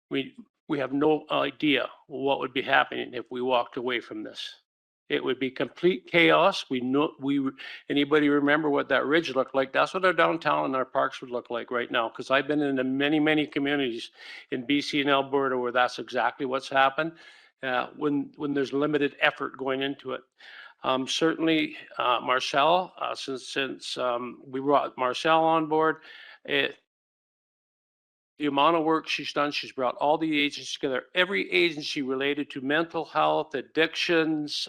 we have no idea what would be happening if we walked away from this. It would be complete chaos. Anybody remember what that ridge looked like? That's what our downtown and our parks would look like right now. Because I've been in many, many communities in BC and Alberta where that's exactly what's happened when there's limited effort going into it. Certainly, Marcel, since we brought Marcel on board, the amount of work she's done, she's brought all the agencies together, every agency related to mental health, addictions,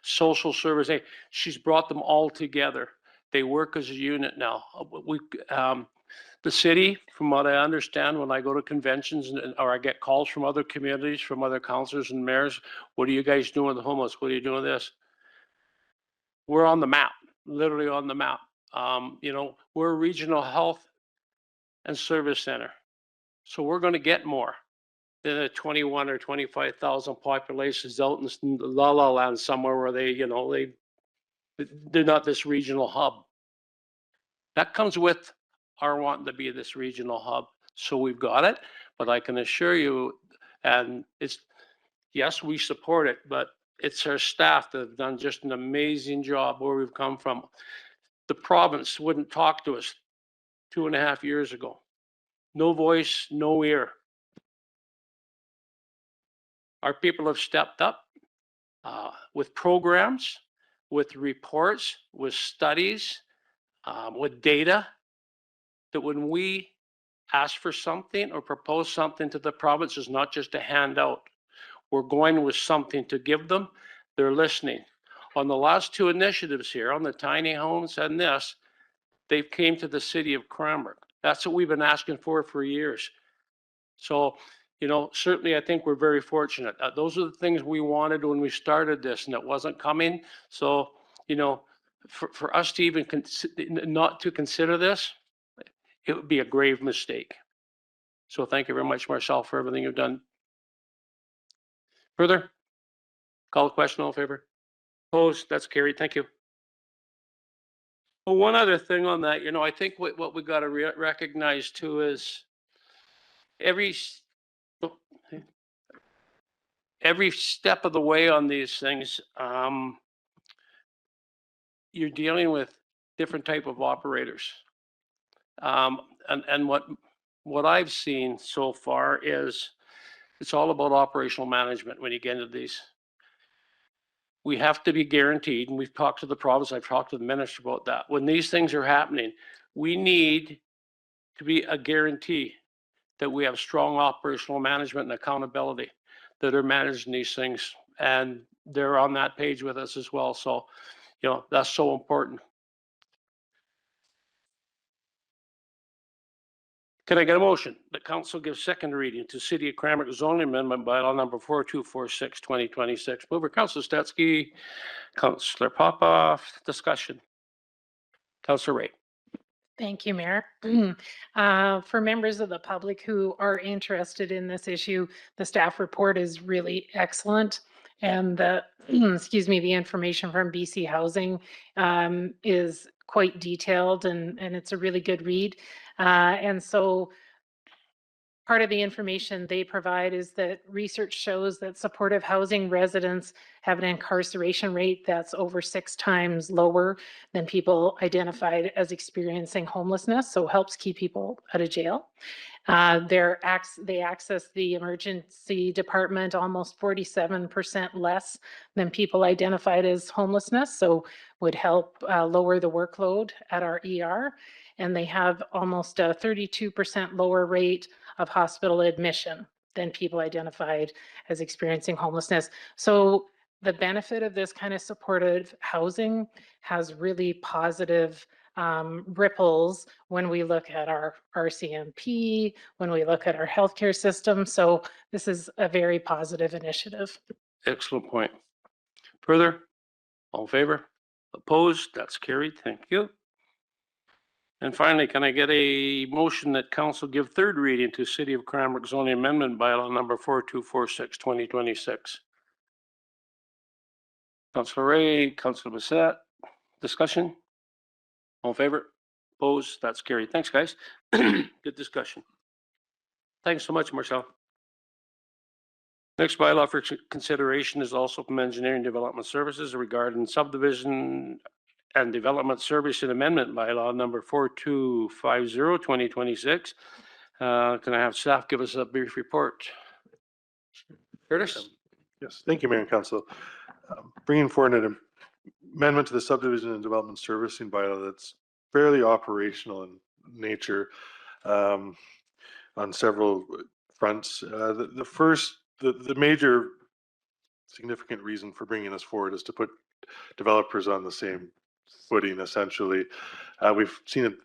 social service, she's brought them all together. They work as a unit now. The city, from what I understand, when I go to conventions or I get calls from other communities, from other councillors and mayors, what are you guys doing with the homeless? What are you doing with this? We're on the map, literally on the map. You know, we're a regional health and service center. So we're going to get more than a 21 or 25,000 populations out in La La Land somewhere where they, you know, they're not this regional hub. That comes with our wanting to be this regional hub. So we've got it, but I can assure you, and it's, yes, we support it, but it's our staff that have done just an amazing job where we've come from. The province wouldn't talk to us 2.5 years ago. No voice, no ear. Our people have stepped up with programs, with reports, with studies, with data, that when we ask for something or propose something to the province, is not just a handout. We're going with something to give them. They're listening. On the last two initiatives here, on the tiny homes and this, they came to the city of Cranbrook. That's what we've been asking for years. So, you know, certainly I think we're very fortunate. Those are the things we wanted when we started this, and it wasn't coming. So, you know, for us to even not to consider this, it would be a grave mistake. So thank you very much, Marcel, for everything you've done. Further? Call the question, all in favor? Opposed? That's carried. Thank you. Well, one other thing on that, you know, I think what we got to recognize too is every step of the way on these things, you're dealing with different type of operators. And what I've seen so far is it's all about operational management when you get into these. We have to be guaranteed, and we've talked to the province, I've talked to the minister about that. When these things are happening, we need to be a guarantee that we have strong operational management and accountability that are managing these things. And they're on that page with us as well. So, you know, that's so important. Can I get a motion that council gives second reading to City of Cranbrook zoning amendment bylaw number 4246 2026? Mover Councillor Stetsky, Councillor Popoff. Discussion. Councillor Ray. Thank you, Mayor. For members of the public who are interested in this issue, the staff report is really excellent. And the, excuse me, the information from BC Housing is quite detailed, and it's a really good read. And so part of the information they provide is that research shows that supportive housing residents have an incarceration rate that's over 6 times lower than people identified as experiencing homelessness, so helps keep people out of jail. They access the emergency department almost 47% less than people identified as homelessness, so would help lower the workload at our ER. And they have almost a 32% lower rate of hospital admission than people identified as experiencing homelessness. So the benefit of this kind of supportive housing has really positive ripples when we look at our RCMP, when we look at our healthcare system. So this is a very positive initiative. Excellent point. Further? All in favor? Opposed? That's carried. Thank you. And finally, can I get a motion that council give third reading to City of Cranbrook zoning amendment bylaw number 4246, 2026? Councilor Ray, Councilor Bissett, discussion? All in favor? Opposed? That's carried. Thanks, guys. Good discussion. Thanks so much, Marcel. Next bylaw for consideration is also from Engineering Development Services regarding subdivision and development service and amendment bylaw number 4250, 2026. Can I have staff give us a brief report? Curtis? Yes, thank you, Mayor and Council. Bringing forward an amendment to the subdivision and development servicing bylaw that's fairly operational in nature on several fronts. The major significant reason for bringing this forward is to put developers on the same footing, essentially. We've seen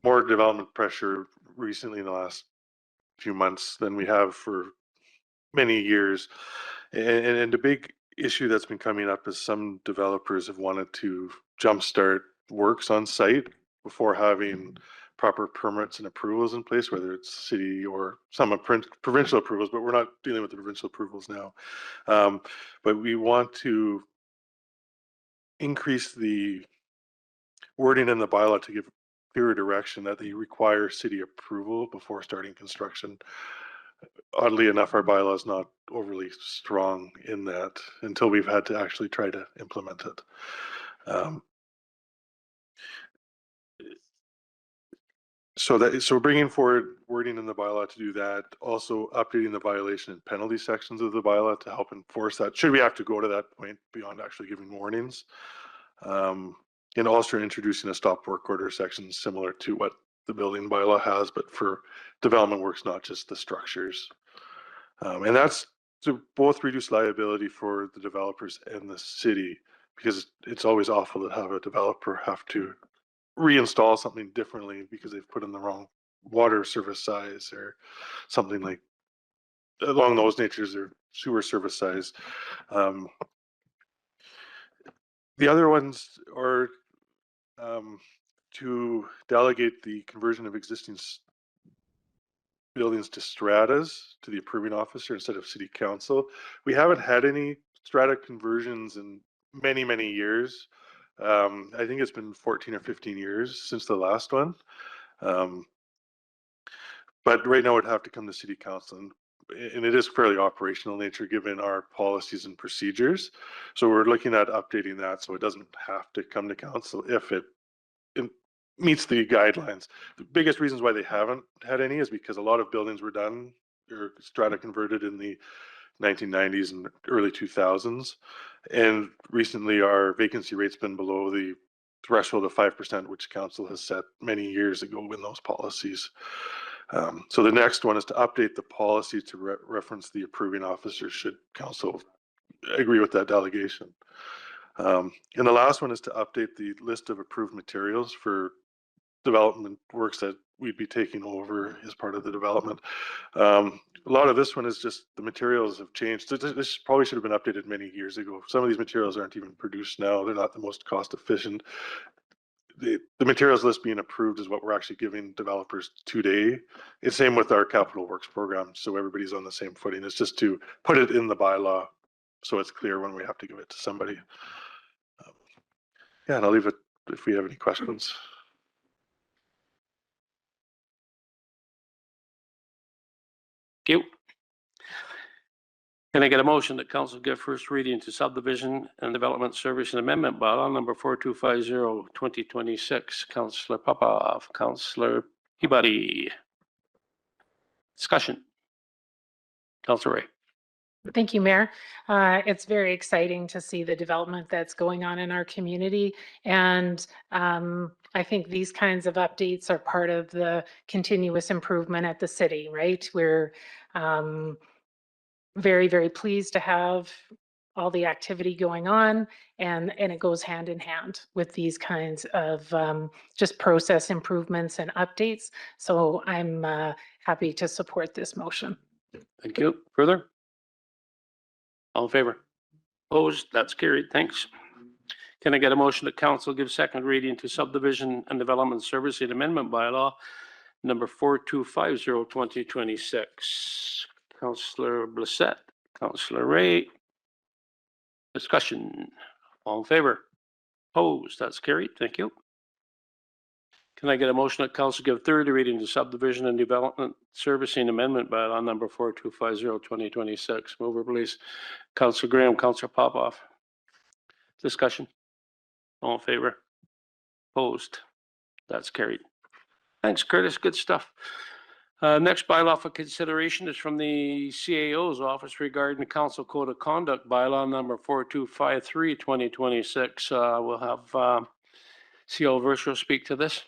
more development pressure recently in the last few months than we have for many years. And the big issue that's been coming up is some developers have wanted to jumpstart works on site before having proper permits and approvals in place, whether it's city or some provincial approvals, but we're not dealing with the provincial approvals now. But we want to increase the wording in the bylaw to give clearer direction that they require city approval before starting construction. Oddly enough, our bylaw is not overly strong in that until we've had to actually try to implement it. So we're bringing forward wording in the bylaw to do that. Also updating the violation and penalty sections of the bylaw to help enforce that. Should we have to go to that point beyond actually giving warnings? And also introducing a stop work order section similar to what the building bylaw has, but for development works, not just the structures. And that's to both reduce liability for the developers and the city, because it's always awful to have a developer have to reinstall something differently because they've put in the wrong water service size or something like along those natures, or sewer service size. The other ones are to delegate the conversion of existing buildings to stratas to the approving officer instead of city council. We haven't had any strata conversions in many, many years. I think it's been 14 or 15 years since the last one. But right now it would have to come to city council, and it is fairly operational in nature given our policies and procedures. So we're looking at updating that so it doesn't have to come to council if it meets the guidelines. The biggest reasons why they haven't had any is because a lot of buildings were done or strata converted in the 1990s and early 2000s. And recently our vacancy rate's been below the threshold of 5%, which council has set many years ago in those policies. So the next one is to update the policy to reference the approving officer should council agree with that delegation. And the last one is to update the list of approved materials for development works that we'd be taking over as part of the development. A lot of this one is just the materials have changed. This probably should have been updated many years ago. Some of these materials aren't even produced now. They're not the most cost efficient. The materials list being approved is what we're actually giving developers today. It's same with our capital works program. So everybody's on the same footing. It's just to put it in the bylaw so it's clear when we have to give it to somebody. Yeah, and I'll leave it if we have any questions. Can I get a motion that council give first reading to subdivision and development service and amendment bylaw number 4250, 2026? Councillor Popov, Councillor Peabody. Discussion. Councillor Ray. Thank you, Mayor. It's very exciting to see the development that's going on in our community. And I think these kinds of updates are part of the continuous improvement at the city, right? We're very, very pleased to have all the activity going on, and it goes hand in hand with these kinds of just process improvements and updates. So I'm happy to support this motion. Thank you. Further? All in favor? Opposed? That's carried. Thanks. Can I get a motion that council give second reading to subdivision and development service and amendment bylaw number 4250, 2026? Councillor Blissett, Councillor Ray. Discussion. All in favor? Opposed? That's carried. Thank you. Can I get a motion that council give third reading to subdivision and development servicing amendment bylaw number 4250, 2026? Mover, please. Councillor Graham, Councillor Popoff. Discussion. All in favor? Opposed? That's carried. Thanks, Curtis. Good stuff. Next bylaw for consideration is from the CAO's office regarding the council code of conduct bylaw number 4253, 2026. We'll have CAO Virtual speak to this.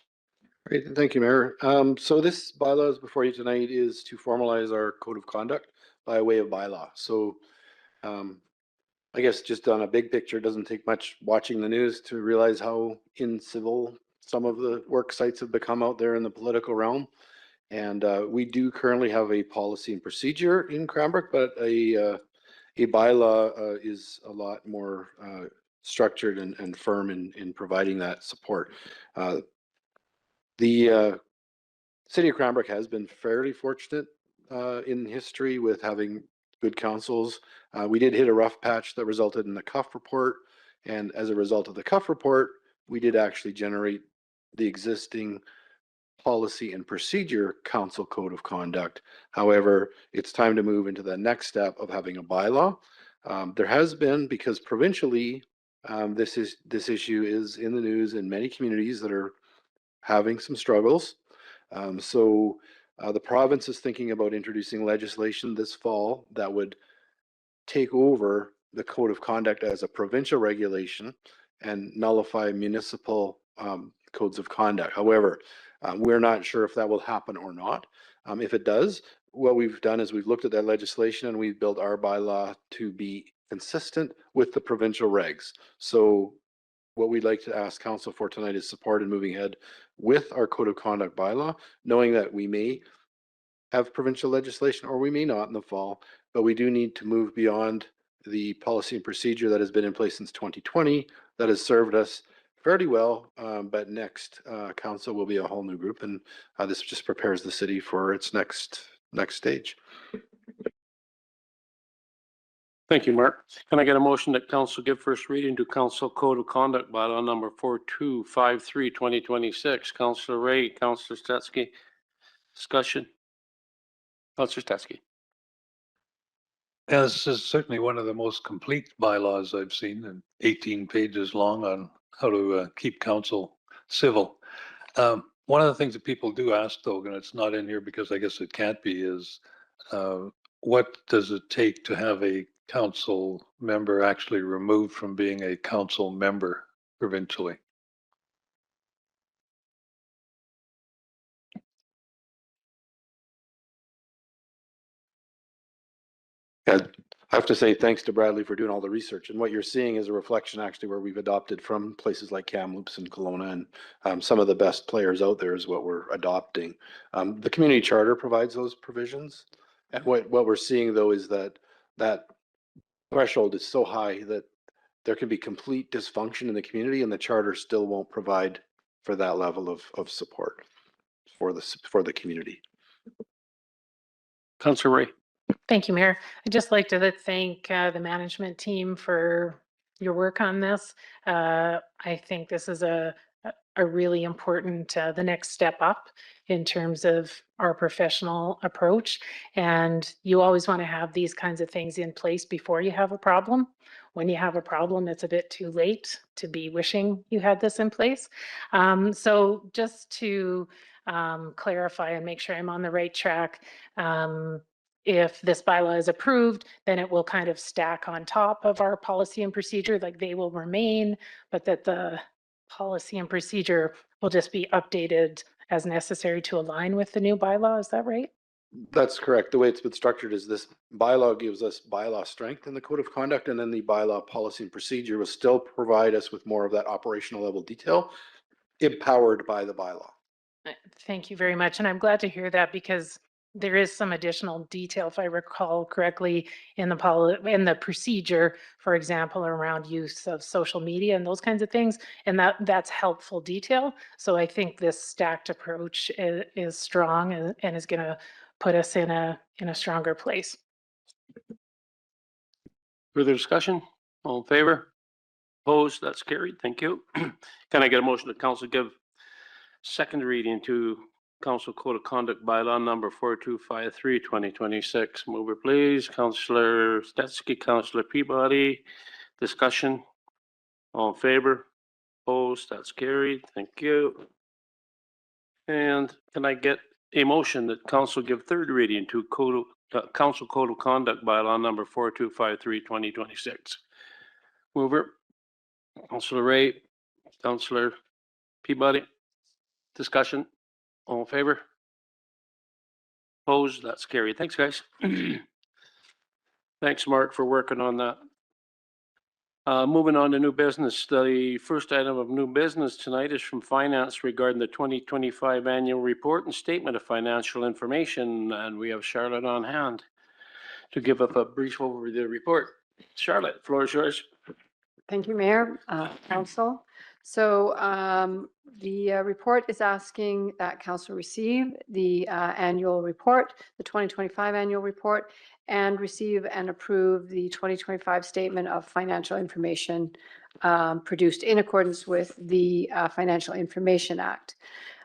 Great, thank you, Mayor. So this bylaw is before you tonight is to formalize our code of conduct by way of bylaw. So I guess just on a big picture, it doesn't take much watching the news to realize how incivil some of the work sites have become out there in the political realm. And we do currently have a policy and procedure in Cranbrook, but a bylaw is a lot more structured and firm in providing that support. The city of Cranbrook has been fairly fortunate in history with having good councils. We did hit a rough patch that resulted in the Cuff report. And as a result of the Cuff report, we did actually generate the existing policy and procedure council code of conduct. However, it's time to move into the next step of having a bylaw. There has been, because provincially, this issue is in the news in many communities that are having some struggles. So the province is thinking about introducing legislation this fall that would take over the code of conduct as a provincial regulation and nullify municipal codes of conduct. However, we're not sure if that will happen or not. If it does, what we've done is we've looked at that legislation and we've built our bylaw to be consistent with the provincial regs. So what we'd like to ask council for tonight is support in moving ahead with our code of conduct bylaw, knowing that we may have provincial legislation or we may not in the fall, but we do need to move beyond the policy and procedure that has been in place since 2020 that has served us fairly well, but next council will be a whole new group, and this just prepares the city for its next stage. Thank you, Mark. Can I get a motion that council give first reading to council code of conduct bylaw number 4253, 2026? Councillor Ray, Councillor Stetsky. Discussion. Councillor Stetsky. Yeah, this is certainly one of the most complete bylaws I've seen, and 18 pages long on how to keep council civil. One of the things that people do ask, though, and it's not in here because I guess it can't be, is what does it take to have a council member actually removed from being a council member provincially? I have to say thanks to Bradley for doing all the research, and what you're seeing is a reflection actually where we've adopted from places like Kamloops and Kelowna, and some of the best players out there is what we're adopting. The community charter provides those provisions, and what we're seeing though is that threshold is so high that there can be complete dysfunction in the community, and the charter still won't provide for that level of support for the community. Councillor Ray. Thank you, Mayor. I'd just like to thank the management team for your work on this. I think this is a are really important, the next step up in terms of our professional approach. And you always want to have these kinds of things in place before you have a problem. When you have a problem, it's a bit too late to be wishing you had this in place. So just to clarify and make sure I'm on the right track, if this bylaw is approved, then it will kind of stack on top of our policy and procedure, like they will remain, but that the policy and procedure will just be updated as necessary to align with the new bylaw. Is that right? That's correct. The way it's been structured is this bylaw gives us bylaw strength in the code of conduct, and then the bylaw policy and procedure will still provide us with more of that operational level detail empowered by the bylaw. Thank you very much. And I'm glad to hear that because there is some additional detail, if I recall correctly, in the procedure, for example, around use of social media and those kinds of things. And that's helpful detail. So I think this stacked approach is strong and is going to put us in a stronger place. Further discussion? All in favor? Opposed? That's carried. Thank you. Can I get a motion that council give second reading to Council Code of Conduct Bylaw number 4253, 2026. Mover, please. Councillor Stetsky, Councillor Peabody. Discussion. All in favor? Opposed? That's carried. Thank you. And can I get a motion that council give third reading to Council Code of Conduct Bylaw number 4253, 2026? Mover. Councillor Ray. Councillor Peabody. Discussion. All in favor? Opposed? That's carried. Thanks, guys. Thanks, Mark, for working on that. Moving on to new business. The first item of new business tonight is from Finance regarding the 2025 annual report and statement of financial information. And we have Charlotte on hand to give up a brief overview of the report. Charlotte, floor is yours. Thank you, Mayor, Council. So the report is asking that Council receive the annual report, the 2025 annual report, and receive and approve the 2025 statement of financial information produced in accordance with the Financial Information Act.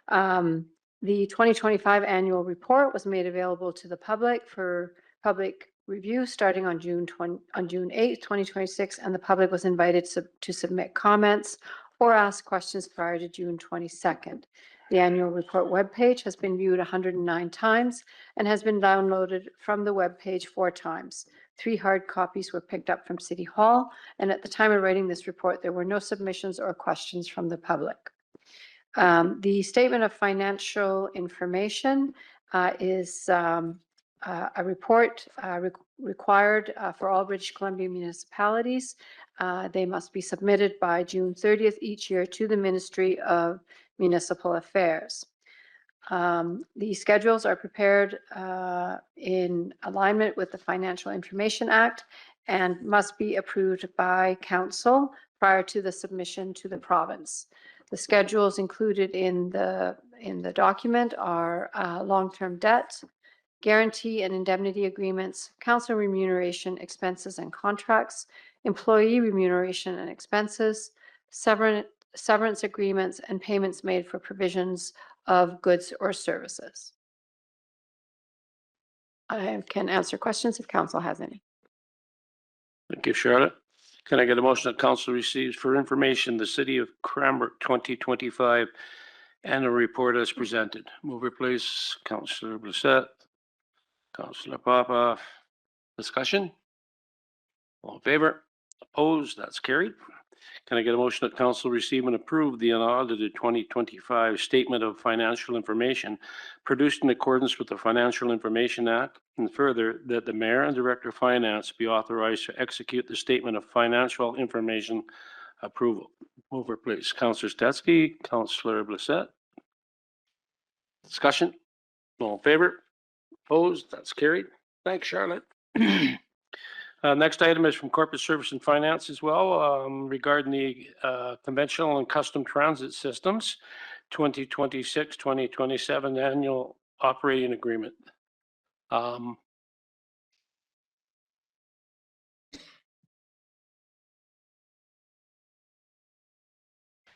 The 2025 annual report was made available to the public for public review starting on June 8th, 2026, and the public was invited to submit comments or ask questions prior to June 22nd. The annual report webpage has been viewed 109 times and has been downloaded from the webpage 4 times. 3 hard copies were picked up from City Hall, and at the time of writing this report, there were no submissions or questions from the public. The statement of financial information is a report required for all British Columbia municipalities. They must be submitted by June 30th each year to the Ministry of Municipal Affairs. The schedules are prepared in alignment with the Financial Information Act and must be approved by Council prior to the submission to the province. The schedules included in the document are long-term debt, guarantee and indemnity agreements, council remuneration, expenses and contracts, employee remuneration and expenses, severance agreements, and payments made for provisions of goods or services. I can answer questions if council has any. Thank you, Charlotte. Can I get a motion that council receives for information the City of Cranbrook 2025 annual report as presented? Mover, please. Councillor Blissett. Councillor Popoff. Discussion? All in favor? Opposed? That's carried. Can I get a motion that council receive and approve the unaudited 2025 statement of financial information produced in accordance with the Financial Information Act, and further that the mayor and director of finance be authorized to execute the statement of financial information approval? Mover, please. Councillor Stetsky, Councillor Blissett. Discussion? All in favor? Opposed? That's carried. Thanks, Charlotte. Next item is from Corporate Service and Finance as well, regarding the conventional and custom transit systems 2026-2027 annual operating agreement.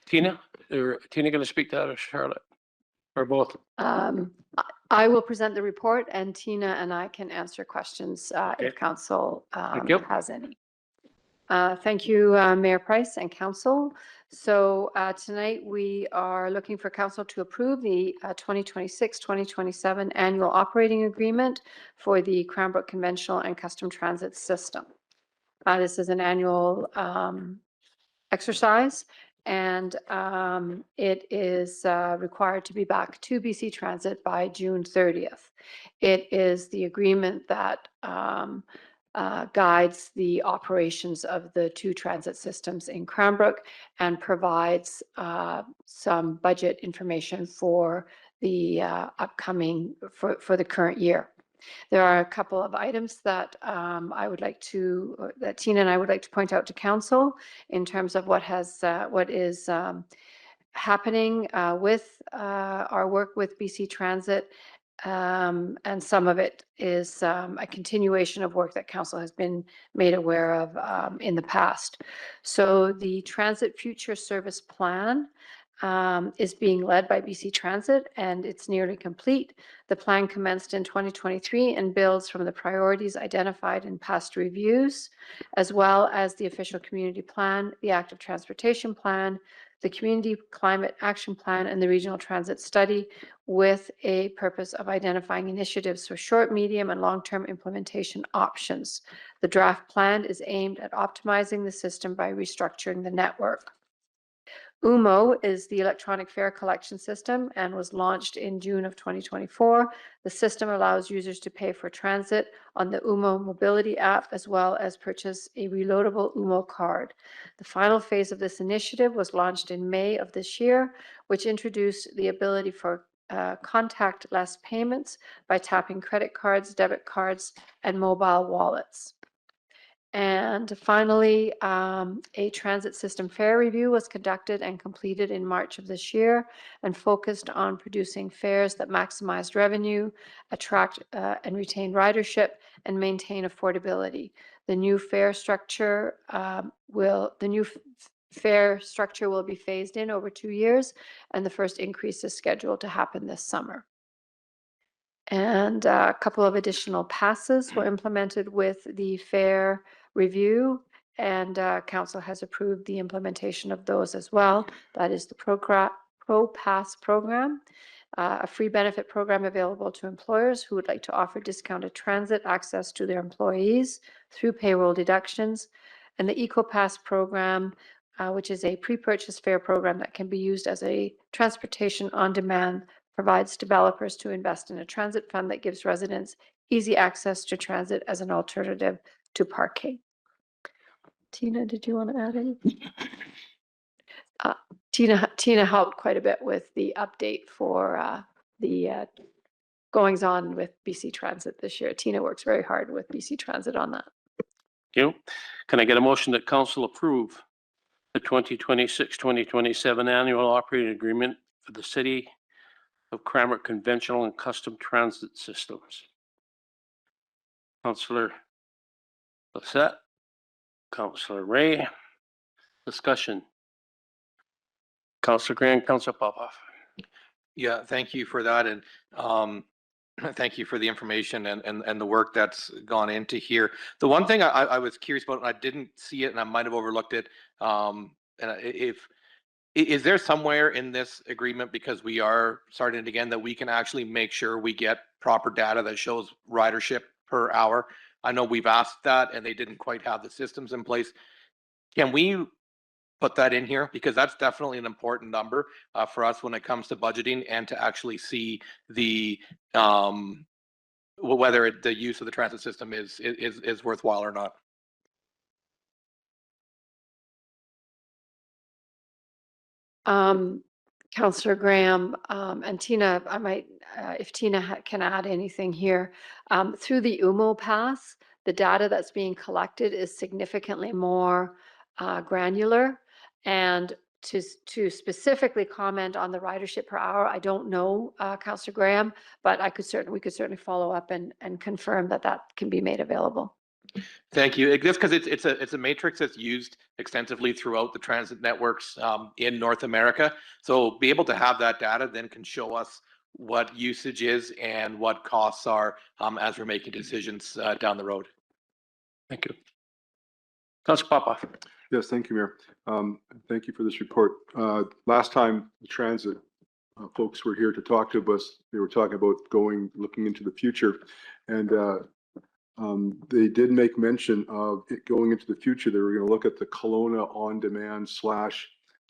Tina? or Tina going to speak to that or Charlotte? Or both? I will present the report and Tina and I can answer questions Okay. if council Thank you. has any. Thank you, Mayor Price and council. So tonight we are looking for council to approve the 2026-2027 annual operating agreement for the Cranbrook Conventional and Custom Transit System. This is an annual exercise, and it is required to be back to BC Transit by June 30th. It is the agreement that guides the operations of the two transit systems in Cranbrook and provides some budget information for the upcoming, for the current year. There are a couple of items that that Tina and I would like to point out to council in terms of what is happening with our work with BC Transit. And some of it is a continuation of work that council has been made aware of in the past. So the Transit Future Service Plan is being led by BC Transit and it's nearly complete. The plan commenced in 2023 and builds from the priorities identified in past reviews, as well as the official community plan, the active transportation plan, the community climate action plan, and the regional transit study, with a purpose of identifying initiatives for short, medium, and long-term implementation options. The draft plan is aimed at optimizing the system by restructuring the network. UMO is the electronic fare collection system and was launched in June of 2024. The system allows users to pay for transit on the UMO mobility app, as well as purchase a reloadable UMO card. The final phase of this initiative was launched in May of this year, which introduced the ability for contactless payments by tapping credit cards, debit cards, and mobile wallets. And finally, a transit system fare review was conducted and completed in March of this year and focused on producing fares that maximized revenue, attract and retain ridership, and maintain affordability. The new fare structure will be phased in over 2 years, and the first increase is scheduled to happen this summer. And a couple of additional passes were implemented with the fare review, and council has approved the implementation of those as well. That is the ProPass program, a free benefit program available to employers who would like to offer discounted transit access to their employees through payroll deductions, and the EcoPass program, which is a pre-purchase fare program that can be used as a transportation on demand, provides developers to invest in a transit fund that gives residents easy access to transit as an alternative to parking. Tina, did you want to add anything? Tina helped quite a bit with the update for the goings on with BC Transit this year. Tina works very hard with BC Transit on that. Thank you. Can I get a motion that council approve the 2026-2027 annual operating agreement for the City of Cranbrook Conventional and Custom Transit Systems? Councillor Lissette, Councillor Ray, discussion. Councillor Graham, Councillor Popoff. Yeah, thank you for that. And thank you for the information and the work that's gone into here. The one thing I was curious about, and I didn't see it and I might have overlooked it, is there somewhere in this agreement, because we are starting it again, that we can actually make sure we get proper data that shows ridership per hour? I know we've asked that and they didn't quite have the systems in place. Can we put that in here? Because that's definitely an important number for us when it comes to budgeting and to actually see the whether the use of the transit system is worthwhile or not. Councillor Graham and Tina, I might, if Tina can add anything here, through the UMO pass, the data that's being collected is significantly more granular. And to specifically comment on the ridership per hour, I don't know, Councillor Graham, but we could certainly follow up and confirm that that can be made available. Thank you. Just because it's a matrix that's used extensively throughout the transit networks in North America. So be able to have that data then can show us what usage is and what costs are as we're making decisions down the road. Thank you. Councilor Popoff. Yes, thank you, Mayor. Thank you for this report. Last time the transit folks were here to talk to us, they were talking about looking into the future. And they did make mention of it going into the future. They were going to look at the Kelowna on-demand /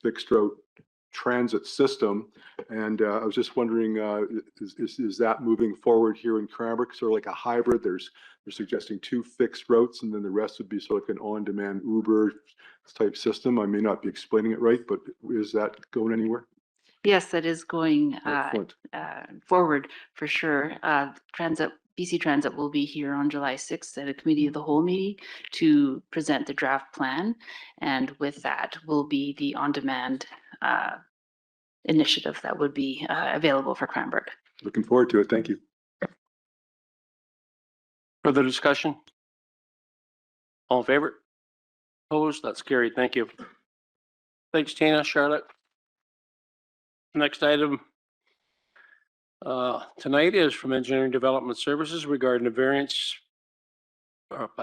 fixed route transit system. And I was just wondering, is that moving forward here in Cranbrook? Sort of like a hybrid. They're suggesting 2 fixed routes, and then the rest would be sort of like an on-demand Uber type system. I may not be explaining it right, but is that going anywhere? Yes, that is going Excellent. forward for sure. BC Transit will be here on July 6th at a committee of the whole meeting to present the draft plan. And with that will be the on-demand initiative that would be available for Cranbrook. Looking forward to it. Thank you. Further discussion? All in favor? Opposed? That's carried. Thank you. Thanks, Tina. Charlotte? Next item tonight is from Engineering Development Services regarding a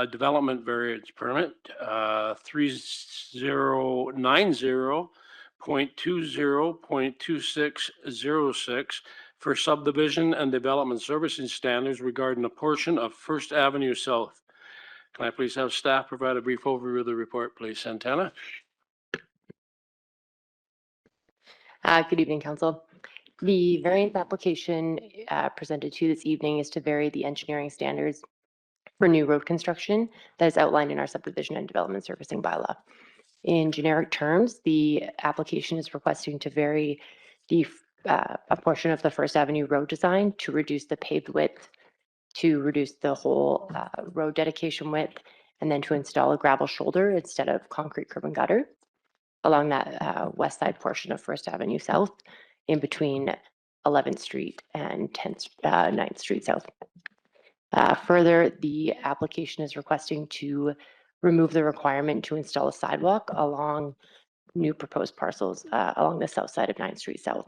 development variance permit 3090.20.2606 for subdivision and development servicing standards regarding a portion of First Avenue South. Can I please have staff provide a brief overview of the report, please? Santana? Good evening, Council. The variance application presented to you this evening is to vary the engineering standards for new road construction that is outlined in our subdivision and development servicing bylaw. In generic terms, the application is requesting to vary a portion of the First Avenue road design to reduce the paved width, to reduce the whole road dedication width, and then to install a gravel shoulder instead of concrete curb and gutter along that west side portion of First Avenue South in between 11th Street and 9th Street South. Further, the application is requesting to remove the requirement to install a sidewalk along new proposed parcels along the south side of 9th Street South.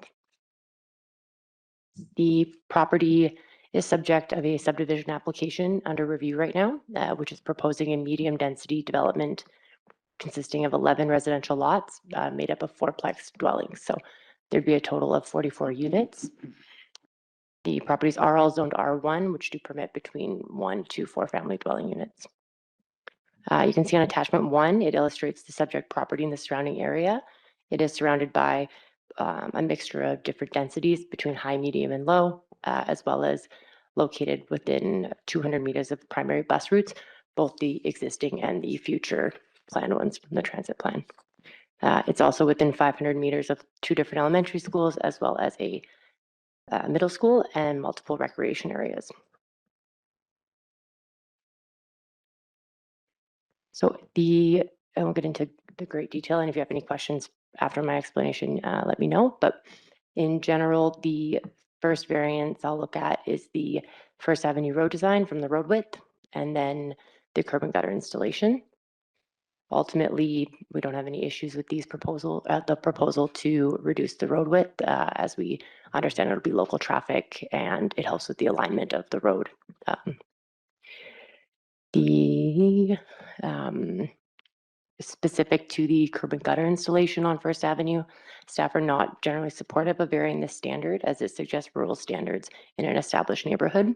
The property is subject of a subdivision application under review right now, which is proposing a medium density development consisting of 11 residential lots made up of 4-plex dwellings. So there'd be a total of 44 units. The properties are all zoned R1, which do permit between 1 to 4 family dwelling units. You can see on attachment 1, it illustrates the subject property in the surrounding area. It is surrounded by a mixture of different densities between high, medium, and low, as well as located within 200 meters of primary bus routes, both the existing and the future planned ones from the transit plan. It's also within 500 meters of 2 different elementary schools, as well as a middle school and multiple recreation areas. So I won't get into the great detail, and if you have any questions after my explanation, let me know. But in general, the first variance I'll look at is the First Avenue road design from the road width, and then the curb and gutter installation. Ultimately, we don't have any issues with the proposal to reduce the road width. As we understand, it'll be local traffic and it helps with the alignment of the road. Specific to the curb and gutter installation on First Avenue, staff are not generally supportive of varying this standard as it suggests rural standards in an established neighborhood.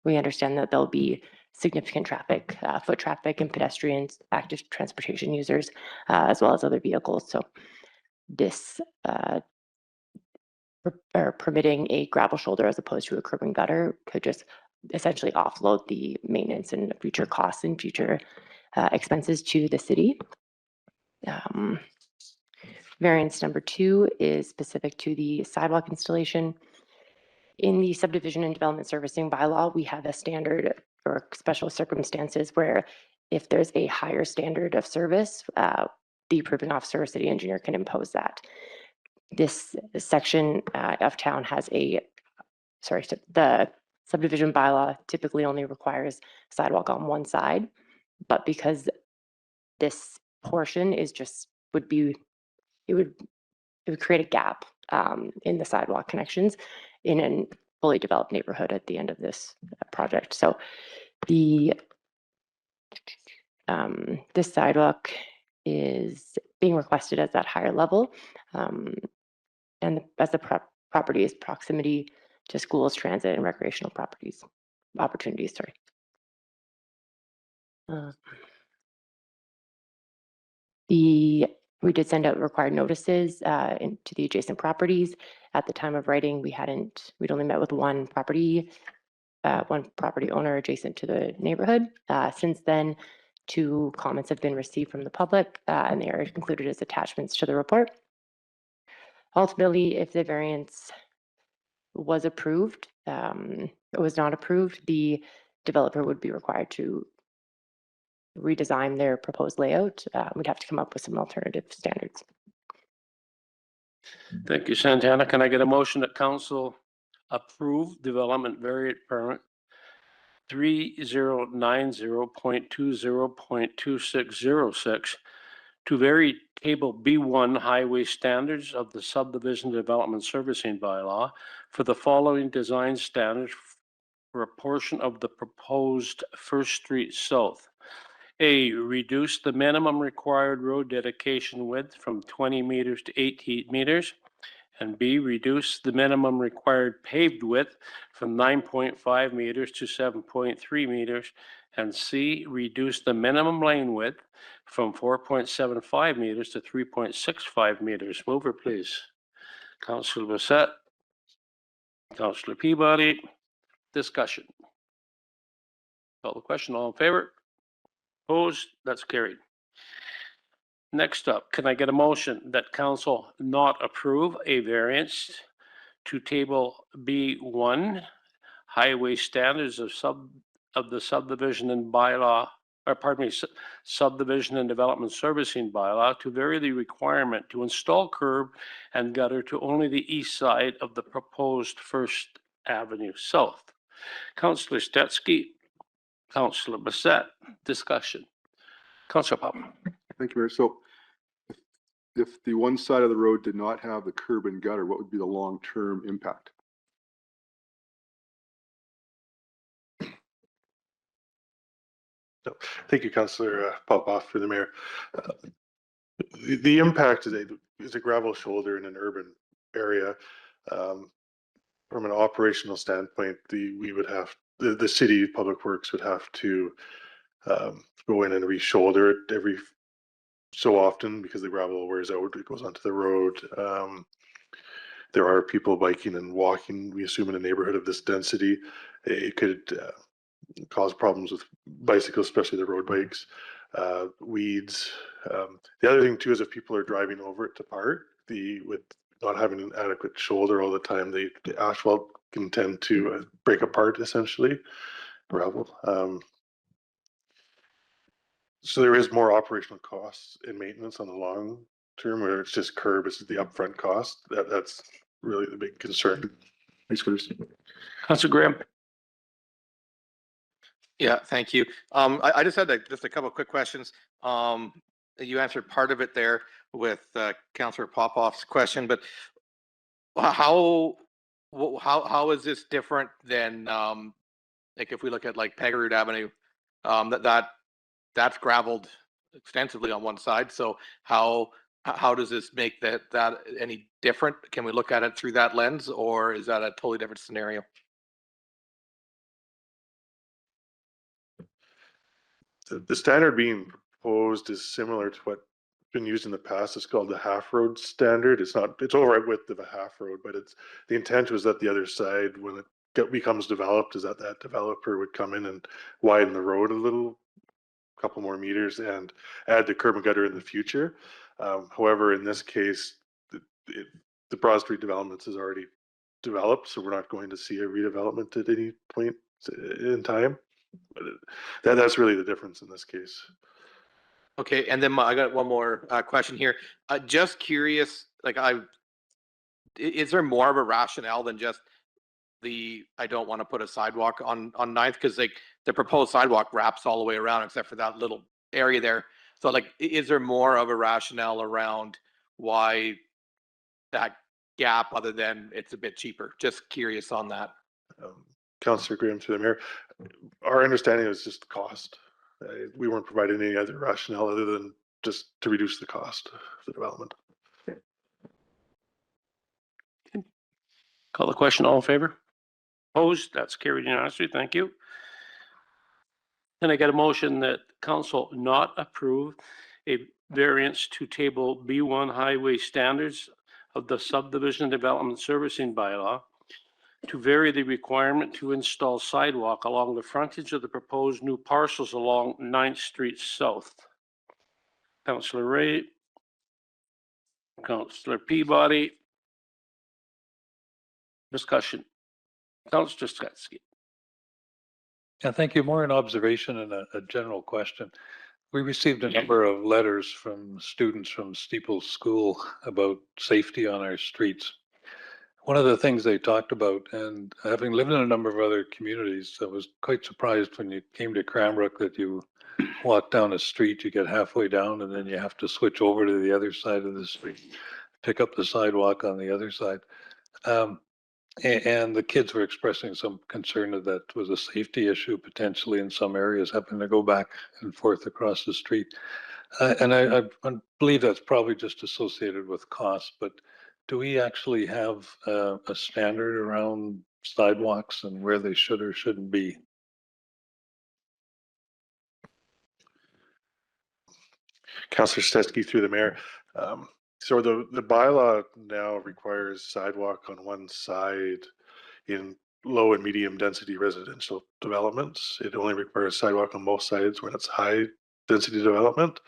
We understand that there'll be significant traffic, foot traffic and pedestrians, active transportation users, as well as other vehicles. So this permitting a gravel shoulder as opposed to a curb and gutter could just essentially offload the maintenance and future costs and future expenses to the city. Variance number 2 is specific to the sidewalk installation. In the subdivision and development servicing bylaw, we have a standard for special circumstances where if there's a higher standard of service, the approving officer or city engineer can impose that. This section of town has the subdivision bylaw typically only requires sidewalk on one side. But because this portion is just, it would create a gap in the sidewalk connections in a fully developed neighborhood at the end of this project. So this sidewalk is being requested as that higher level. And as the property is proximity to schools, transit, and recreational opportunities, sorry. We did send out required notices to the adjacent properties. At the time of writing, we'd only met with one property owner adjacent to the neighborhood. Since then, 2 comments have been received from the public, and they are included as attachments to the report. Ultimately, if the variance was approved, was not approved, the developer would be required to redesign their proposed layout. We'd have to come up with some alternative standards. Thank you, Santana. Can I get a motion that council approve development variant permit 3090.20.2606 to vary table B1 highway standards of the subdivision development servicing bylaw for the following design standards for a portion of the proposed First Street South. A, reduce the minimum required road dedication width from 20 meters to 18 meters. And B, reduce the minimum required paved width from 9.5 meters to 7.3 meters. And C, reduce the minimum lane width from 4.75 meters to 3.65 meters. Mover, please. Councillor Bassett. Councillor Peabody. Discussion. Call the question. All in favor? Opposed? That's carried. Next up, can I get a motion that council not approve a variance to table B1 highway standards of the subdivision and bylaw, or pardon me, subdivision and development servicing bylaw to vary the requirement to install curb and gutter to only the east side of the proposed First Avenue South? Councillor Stetsky, Councillor Bassett, discussion. Councillor Pop. Thank you, Mayor. So if the one side of the road did not have the curb and gutter, what would be the long-term impact? So, thank you, Councillor Popoff, for the mayor. The impact is a gravel shoulder in an urban area. From an operational standpoint, the city public works would have to go in and re-shoulder it every so often because the gravel wears out. It goes onto the road. There are people biking and walking, we assume, in a neighborhood of this density. It could cause problems with bicycles, especially the road bikes, weeds. The other thing too is if people are driving over it to park, with not having an adequate shoulder all the time, the asphalt can tend to break apart essentially, gravel. So there is more operational costs in maintenance on the long term, where it's just curb, it's the upfront cost. That's really the big concern. Thanks, Chris. Councillor Graham. Yeah, thank you. I just had just a couple of quick questions. You answered part of it there with Councillor Popoff's question, but how is this different than like if we look at like Peggeroot Avenue, that's gravelled extensively on one side. So how does this make that any different? Can we look at it through that lens, or is that a totally different scenario? The standard being proposed is similar to what's been used in the past. It's called the half road standard. It's over at width of a half road, but the intent was that the other side, when it becomes developed, is that developer would come in and widen the road a couple more meters and add the curb and gutter in the future. However, in this case, the Broad Street development is already developed, so we're not going to see a redevelopment at any point in time. But that's really the difference in this case. Okay, and then I got one more question here. Just curious, like is there more of a rationale than just I don't want to put a sidewalk on Ninth because the proposed sidewalk wraps all the way around except for that little area there. So like, is there more of a rationale around why that gap other than it's a bit cheaper? Just curious on that. Councillor Graham through the mayor, our understanding is just cost. We weren't providing any other rationale other than just to reduce the cost of the development. Call the question. All in favor? Opposed? That's carried unanimously. Thank you. Then I get a motion that council not approve a variance to table B1 highway standards of the subdivision development servicing bylaw to vary the requirement to install sidewalk along the frontage of the proposed new parcels along 9th Street South. Councillor Ray, Councillor Peabody. Discussion. Councillor Skatsky. Yeah, thank you. More an observation and a general question. We received a number of letters from students from Steeples School about safety on our streets. One of the things they talked about, and having lived in a number of other communities, I was quite surprised when you came to Cranbrook that you walk down a street, you get halfway down, and then you have to switch over to the other side of the street, pick up the sidewalk on the other side. And the kids were expressing some concern that that was a safety issue potentially in some areas, having to go back and forth across the street. And I believe that's probably just associated with cost, but do we actually have a standard around sidewalks and where they should or shouldn't be? Councillor Stetsky through the mayor. So the bylaw now requires sidewalk on one side in low and medium density residential developments. It only requires sidewalk on both sides when it's high density development.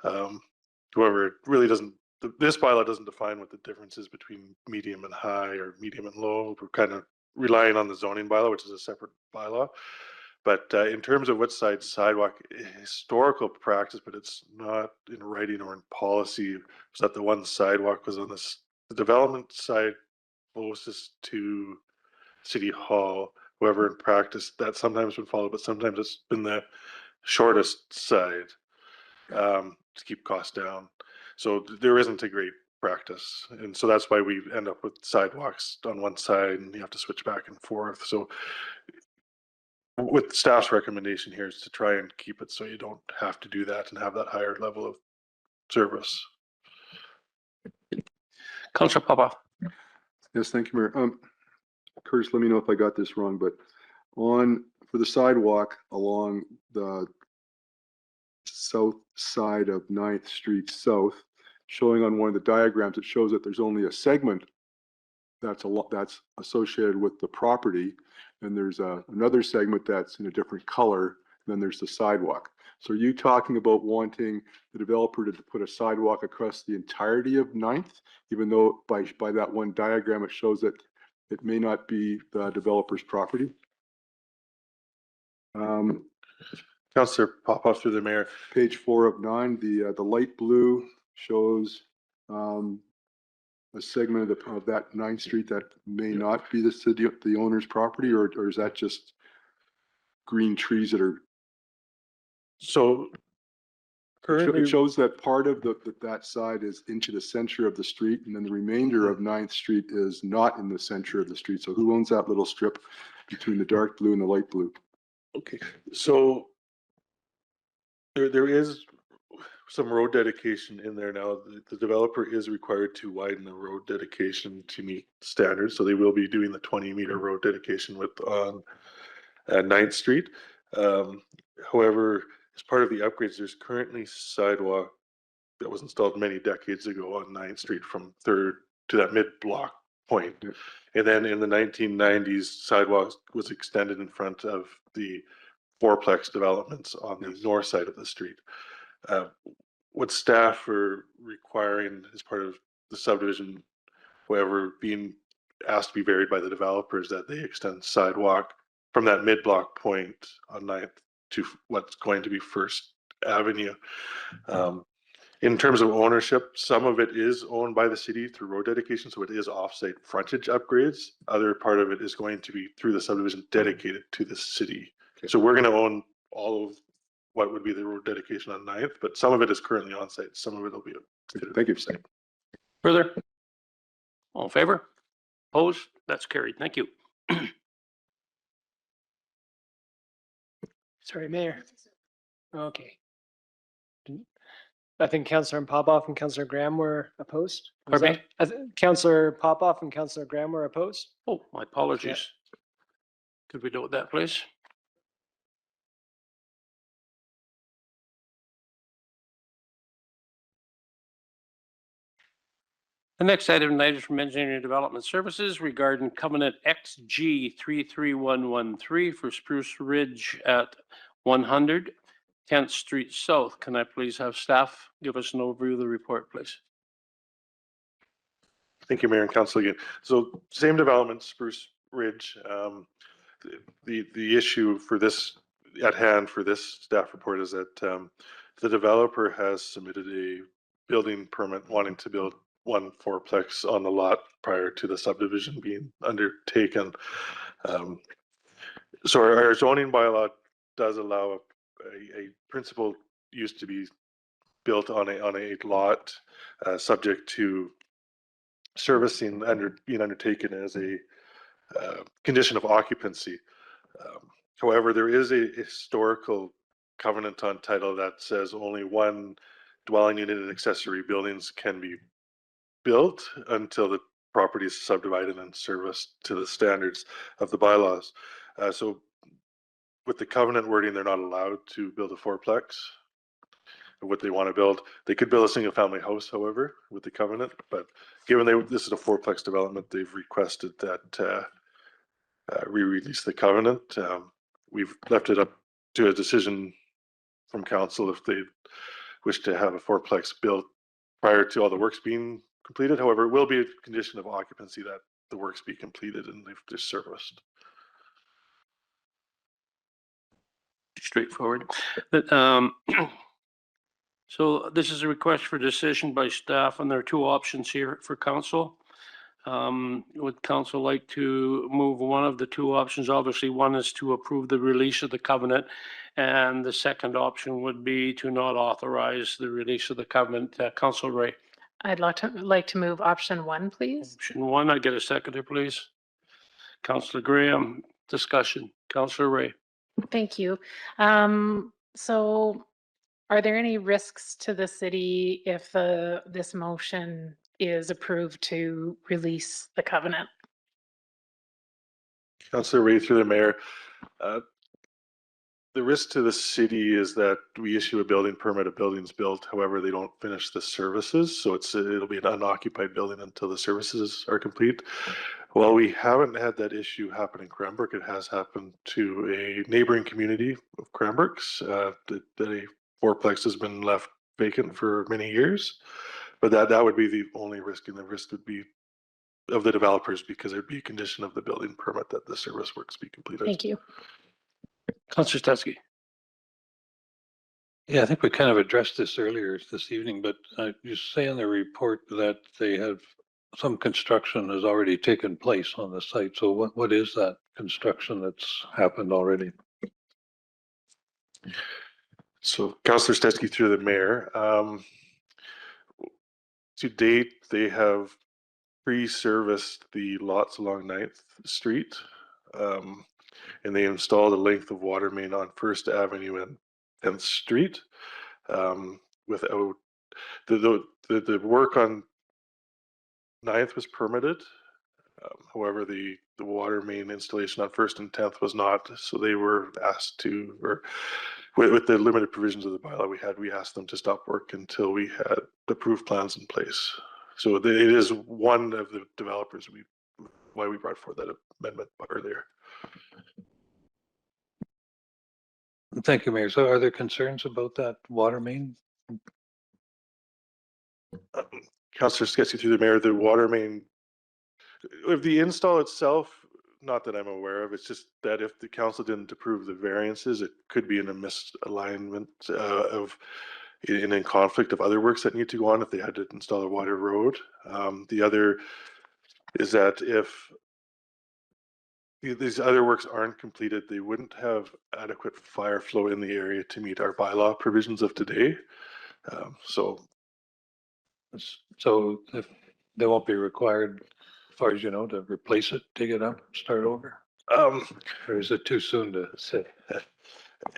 However, it really doesn't, this bylaw doesn't define what the difference is between medium and high or medium and low. We're kind of relying on the zoning bylaw, which is a separate bylaw. But in terms of what side sidewalk, historical practice, but it's not in writing or in policy, was that the one sidewalk was on the development side closest to City Hall. However, in practice, that sometimes been followed, but sometimes it's been the shortest side to keep costs down. So there isn't a great practice. And so that's why we end up with sidewalks on one side and you have to switch back and forth. So with staff's recommendation here is to try and keep it so you don't have to do that and have that higher level of service. Councillor Papa. Yes, thank you, Mayor. Curtis, let me know if I got this wrong, but for the sidewalk along the south side of 9th Street South, showing on one of the diagrams, it shows that there's only a segment that's associated with the property, and there's another segment that's in a different color, and then there's the sidewalk. So are you talking about wanting the developer to put a sidewalk across the entirety of 9th, even though by that one diagram it shows that it may not be the developer's property? Councillor Popoff through the mayor. Page 4 of 9, the light blue shows a segment of that 9th Street that may not be the owner's property, or is that just green trees that are? So currently it shows that part of that side is into the center of the street, and then the remainder of 9th Street is not in the center of the street. So who owns that little strip between the dark blue and the light blue? Okay, so there is some road dedication in there now. The developer is required to widen the road dedication to meet standards, so they will be doing the 20-meter road dedication on 9th Street. However, as part of the upgrades, there's currently sidewalk that was installed many decades ago on 9th Street from 3rd to that mid-block point. And then in the 1990s, sidewalk was extended in front of the fourplex developments on the north side of the street. What staff are requiring as part of the subdivision, however, being asked to be varied by the developers, that they extend sidewalk from that mid-block point on 9th to what's going to be First Avenue. In terms of ownership, some of it is owned by the city through road dedication, so it is offsite frontage upgrades. Other part of it is going to be through the subdivision dedicated to the city. So we're gonna own all of what would be the road dedication on 9th, but some of it is currently on site. Some of it will be. Thank you. Further? All in favor? Opposed? That's carried. Thank you. Sorry, Mayor. Okay. I think Councillor Popoff and Councillor Graham were opposed. Was Pardon me? that- Councillor Popoff and Councillor Graham were opposed. Oh, my apologies. Could we note that, please? The next item tonight is from Engineering and Development Services regarding Covenant XG 33113 for Spruce Ridge at 100 10th Street South. Can I please have staff give us an overview of the report, please? Thank you, Mayor and Council again. So same development, Spruce Ridge. The issue for this at hand for this staff report is that the developer has submitted a building permit wanting to build one fourplex on the lot prior to the subdivision being undertaken. So our zoning bylaw does allow a principal use to be built on a lot subject to servicing being undertaken as a condition of occupancy. However, there is a historical covenant on title that says only one dwelling unit and accessory buildings can be built until the property is subdivided and serviced to the standards of the bylaws. So with the covenant wording, they're not allowed to build a fourplex. What they want to build, they could build a single family house, however, with the covenant, but given this is a fourplex development, they've requested that we release the covenant. We've left it up to a decision from council if they wish to have a fourplex built prior to all the works being completed. However, it will be a condition of occupancy that the works be completed and they've serviced. Straightforward. So this is a request for decision by staff, and there are two options here for council. Would council like to move one of the two options? Obviously, one is to approve the release of the covenant, and the second option would be to not authorize the release of the covenant. Council Ray. I'd like to move option 1, please. Option 1, I get a seconder, please. Councillor Graham, discussion. Councillor Ray. Thank you. So are there any risks to the city if this motion is approved to release the covenant? Councillor Ray through the mayor. The risk to the city is that we issue a building permit, a building's built, however, they don't finish the services. So it'll be an unoccupied building until the services are complete. Well, we haven't had that issue happen in Cranbrook. It has happened to a neighboring community of Cranbrook's that a fourplex has been left vacant for many years. But that would be the only risk, and the risk would be of the developers because there'd be a condition of the building permit that the service works be completed. Thank you. Councillor Stetsky. Yeah, I think we kind of addressed this earlier this evening, but you say in the report that they have some construction has already taken place on the site. So what is that construction that's happened already? So Councillor Stetsky through the mayor. To date, they have pre-serviced the lots along 9th Street. And they installed a length of water main on 1st Avenue and 10th Street. Without the work on 9th was permitted. However, the water main installation on 1st and 10th was not. So they were asked to, or with the limited provisions of the bylaw we asked them to stop work until we had approved plans in place. So it is one of the developers why we brought forward that amendment earlier. Thank you, Mayor. So are there concerns about that water main? Councillor Stetsky through the mayor, the water main, if the install itself, not that I'm aware of, it's just that if the council didn't approve the variances, it could be in a misalignment of in conflict of other works that need to go on if they had to install a wider road. The other is that if these other works aren't completed, they wouldn't have adequate fire flow in the area to meet our bylaw provisions of today. So So if they won't be required, as far as you know, to replace it, dig it up, start over? Or is it too soon to say?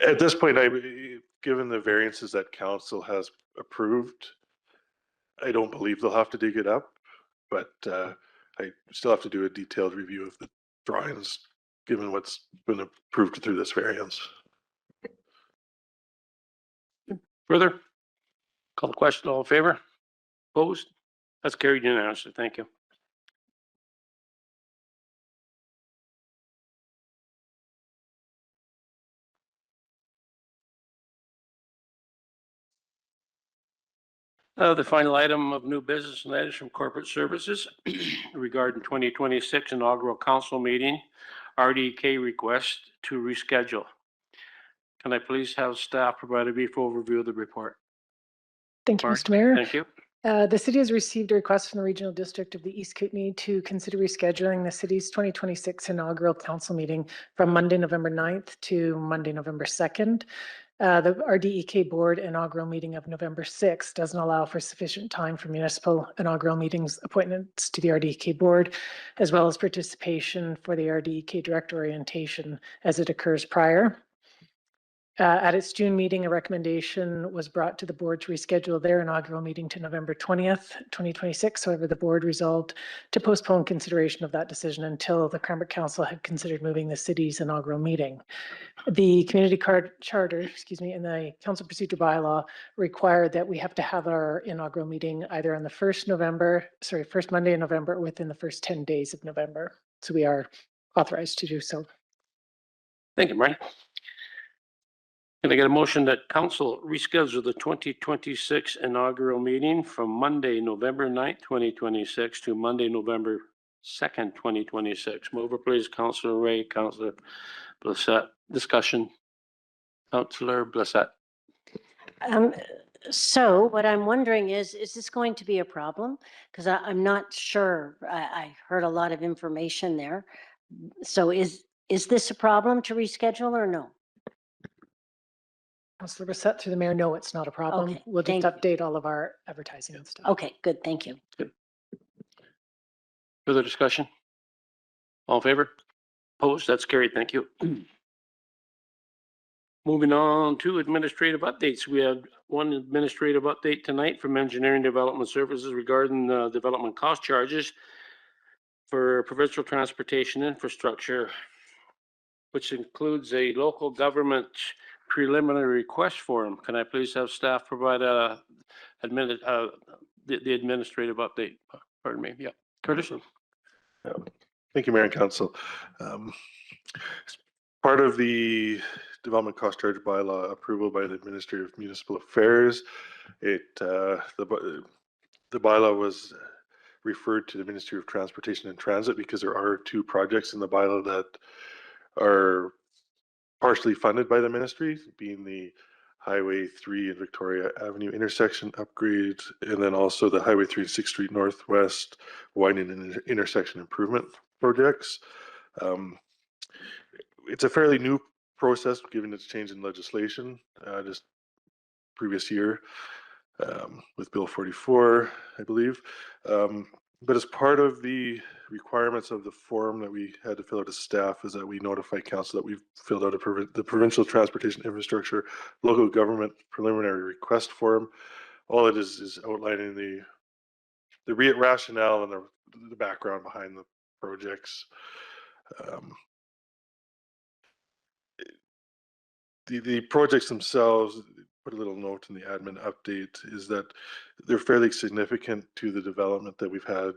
At this point, given the variances that council has approved, I don't believe they'll have to dig it up, but I still have to do a detailed review of the drawings, given what's been approved through this variance. Further? Call the question. All in favor? Opposed? That's carried unanimously. Thank you. The final item of new business and letters from corporate services regarding 2026 inaugural council meeting, RDK request to reschedule. Can I please have staff provide a brief overview of the report? Thank you, Mark, Mr. Mayor. Thank you. The city has received a request from the Regional District of the East Kootenay to consider rescheduling the city's 2026 inaugural council meeting from Monday, November 9th to Monday, November 2nd. The RDEK board inaugural meeting of November 6th doesn't allow for sufficient time for municipal inaugural meetings appointments to the RDEK board, as well as participation for the RDEK director orientation as it occurs prior. At its June meeting, a recommendation was brought to the board to reschedule their inaugural meeting to November 20th, 2026. However, the board resolved to postpone consideration of that decision until the Cranbrook Council had considered moving the city's inaugural meeting. The community charter, and the council procedure bylaw require that we have to have our inaugural meeting either on the first Monday in November, or within the first 10 days of November. So we are authorized to do so. Thank you, Brian. Can I get a motion that council reschedule the 2026 inaugural meeting from Monday, November 9th, 2026 to Monday, November 2nd, 2026? Mover, please. Councillor Ray, Councillor Blissett. Discussion. Councillor Blissett. So what I'm wondering is this going to be a problem? Because I'm not sure. I heard a lot of information there. So is this a problem to reschedule or no? Councillor Brissette, through the mayor, no, it's not a problem. Okay, We'll just thank update all of our advertising and stuff. Okay, good. Thank you. Further discussion? All in favor? Opposed? That's carried. Thank you. Moving on to administrative updates. We had one administrative update tonight from Engineering Development Services regarding development cost charges for provincial transportation infrastructure, which includes a local government preliminary request form. Can I please have staff provide the administrative update? Pardon me. Yeah. Curtis? Thank you, Mayor and Council. Part of the development cost charge bylaw approval by the Ministry of Municipal Affairs, the bylaw was referred to the Ministry of Transportation and Transit because there are two projects in the bylaw that are partially funded by the ministry, being the Highway 3 and Victoria Avenue intersection upgrades, and then also the Highway 3 and 6th Street Northwest widening and intersection improvement projects. It's a fairly new process given its change in legislation just previous year with Bill 44, I believe. But as part of the requirements of the form that we had to fill out as staff is that we notify council that we've filled out the provincial transportation infrastructure local government preliminary request form. All it is outlining the rationale and the background behind the projects. The projects themselves, put a little note in the admin update, is that they're fairly significant to the development that we've had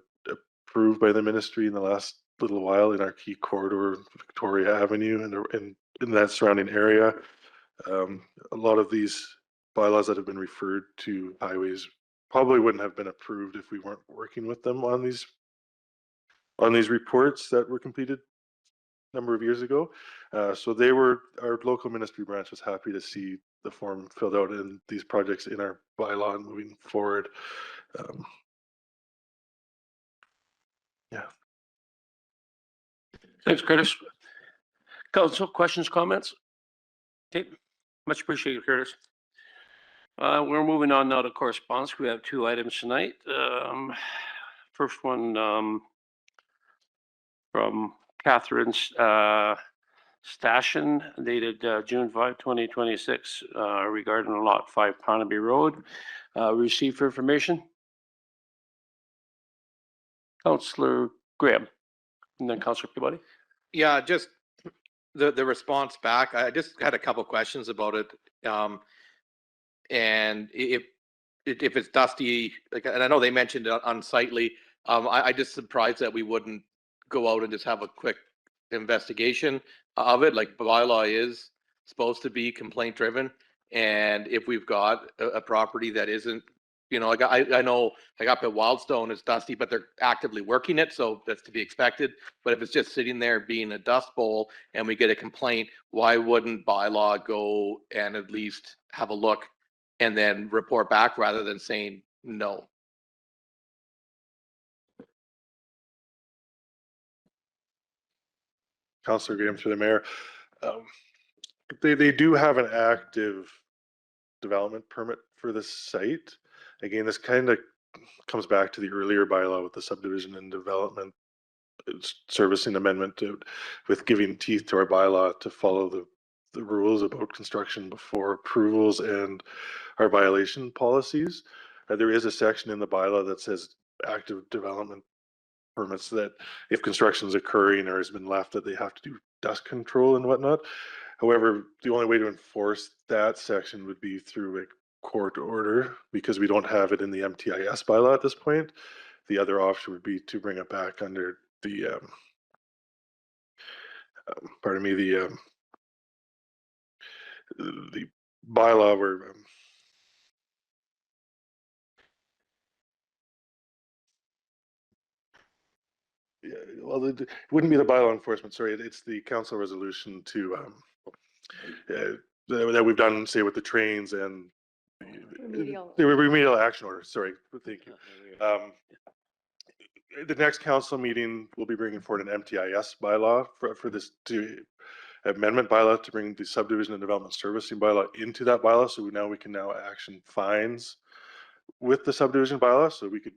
approved by the ministry in the last little while in our key corridor, Victoria Avenue, and in that surrounding area. A lot of these bylaws that have been referred to highways probably wouldn't have been approved if we weren't working with them on these reports that were completed number of years ago. So our local ministry branch was happy to see the form filled out and these projects in our bylaw and moving forward. Yeah. Thanks, Curtis. Council, questions, comments? Okay, much appreciated, Curtis. We're moving on now to correspondence. We have 2 items tonight. First one from Catherine Stashen, dated June 5, 2026, regarding Lot 5 Parnaby Road. Received for information. Councillor Graham, and then Councillor Peabody. Yeah, just the response back. I just had a couple questions about it. And if it's dusty, like, and I know they mentioned it unsightly, I just surprised that we wouldn't go out and just have a quick investigation of it. Like, bylaw is supposed to be complaint driven, and if we've got a property that isn't, you know, like I know, like up at Wildstone, it's dusty, but they're actively working it, so that's to be expected. But if it's just sitting there being a dust bowl and we get a complaint, why wouldn't bylaw go and at least have a look and then report back rather than saying no? Councillor Graham, through the mayor. They do have an active development permit for this site. Again, this kind of comes back to the earlier bylaw with the subdivision and development servicing amendment with giving teeth to our bylaw to follow the rules about construction before approvals and our violation policies. There is a section in the bylaw that says active development permits, that if construction is occurring or has been left, that they have to do dust control and whatnot. However, the only way to enforce that section would be through a court order, because we don't have it in the MTIS bylaw at this point. The other option would be to bring it back under the the bylaw where yeah, well, it wouldn't be the bylaw enforcement, sorry, it's the council resolution to that we've done, say, with the trains and the remedial action order. Sorry, thank you. The next council meeting, we'll be bringing forward an MTIS bylaw for this amendment bylaw to bring the subdivision and development servicing bylaw into that bylaw. So now we can action fines with the subdivision bylaw. So we could